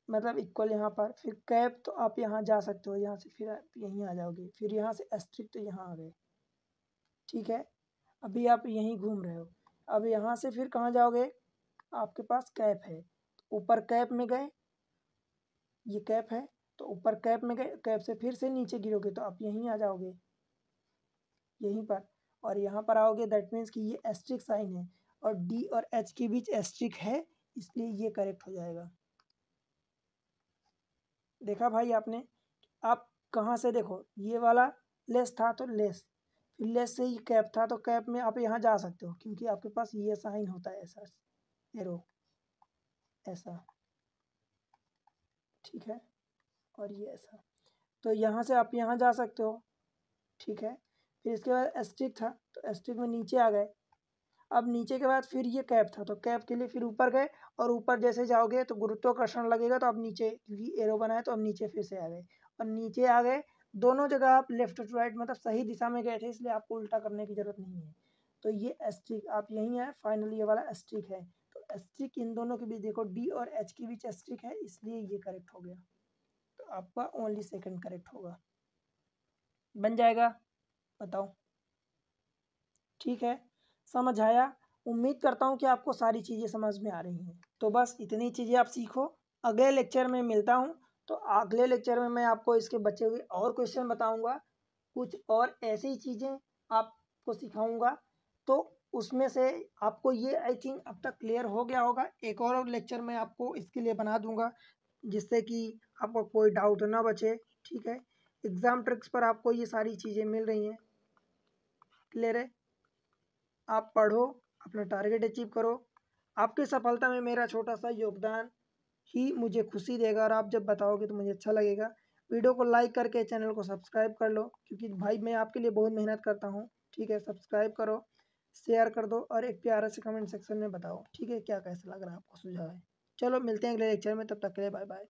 मतलब इक्वल यहाँ पर, फिर कैप तो आप यहाँ जा सकते हो, यहाँ से फिर आप यहीं आ जाओगे, फिर यहाँ से एस्ट्रिक तो यहाँ आ गए, ठीक है। अभी आप यहीं घूम रहे हो, अब यहाँ से फिर कहाँ जाओगे, आपके पास कैप है, ऊपर कैप में गए, ये कैप है तो ऊपर कैप में गए, कैप से फिर से नीचे गिरोगे तो आप यहीं आ जाओगे, यहीं पर, और यहाँ पर आओगे, दैट मीन्स कि ये एस्ट्रिक साइन है, और डी और एच के बीच एस्ट्रिक है, इसलिए ये करेक्ट हो जाएगा। देखा भाई आपने, आप कहाँ से, देखो ये वाला लेस था तो लेस, फिर लेस से ये कैप था, तो कैप में आप यहाँ जा सकते हो, क्योंकि आपके पास ये साइन होता है ऐसा, एरो ऐसा, ठीक है, और ये ऐसा, तो यहाँ से आप यहाँ जा सकते हो, ठीक है। फिर इसके बाद एस्ट्रिक था, तो एस्ट्रिक में नीचे आ गए, अब नीचे के बाद फिर ये कैप था, तो कैप के लिए फिर ऊपर गए, और ऊपर जैसे जाओगे तो गुरुत्वाकर्षण लगेगा, तो अब नीचे, क्योंकि एरो बनाए तो अब नीचे फिर से आ गए, और नीचे आ गए, दोनों जगह आप लेफ्ट टू राइट मतलब सही दिशा में गए थे, इसलिए आपको उल्टा करने की जरूरत नहीं है। तो ये एस्ट्रिक आप यहीं है, फाइनली ये वाला एस्ट्रिक है। तो एस्ट्रिक इन दोनों के बीच देखो, डी और एच के बीच एस्ट्रिक है, इसलिए ये करेक्ट हो गया। तो आपका ओनली सेकंड करेक्ट होगा, बन जाएगा। बताओ, ठीक है, समझ आया? उम्मीद करता हूँ कि आपको सारी चीज़ें समझ में आ रही हैं। तो बस इतनी चीज़ें आप सीखो, अगले लेक्चर में मिलता हूँ। तो अगले लेक्चर में मैं आपको इसके बचे हुए और क्वेश्चन बताऊँगा, कुछ और ऐसी चीज़ें आपको सिखाऊँगा। तो उसमें से आपको ये आई थिंक अब तक क्लियर हो गया होगा। एक और लेक्चर मैं आपको इसके लिए बना दूँगा, जिससे कि आपको कोई डाउट ना बचे, ठीक है? एग्ज़ाम ट्रिक्स पर आपको ये सारी चीज़ें मिल रही हैं, क्लियर है? आप पढ़ो, अपना टारगेट अचीव करो। आपकी सफलता में मेरा छोटा सा योगदान ही मुझे खुशी देगा, और आप जब बताओगे तो मुझे अच्छा लगेगा। वीडियो को लाइक करके चैनल को सब्सक्राइब कर लो, क्योंकि भाई मैं आपके लिए बहुत मेहनत करता हूँ, ठीक है? सब्सक्राइब करो, शेयर कर दो, और एक प्यारा से कमेंट सेक्शन में बताओ, ठीक है, क्या कैसा लग रहा है आपको, सुझाव है। चलो मिलते हैं अगले लेक्चर में, तब तक के लिए बाय बाय।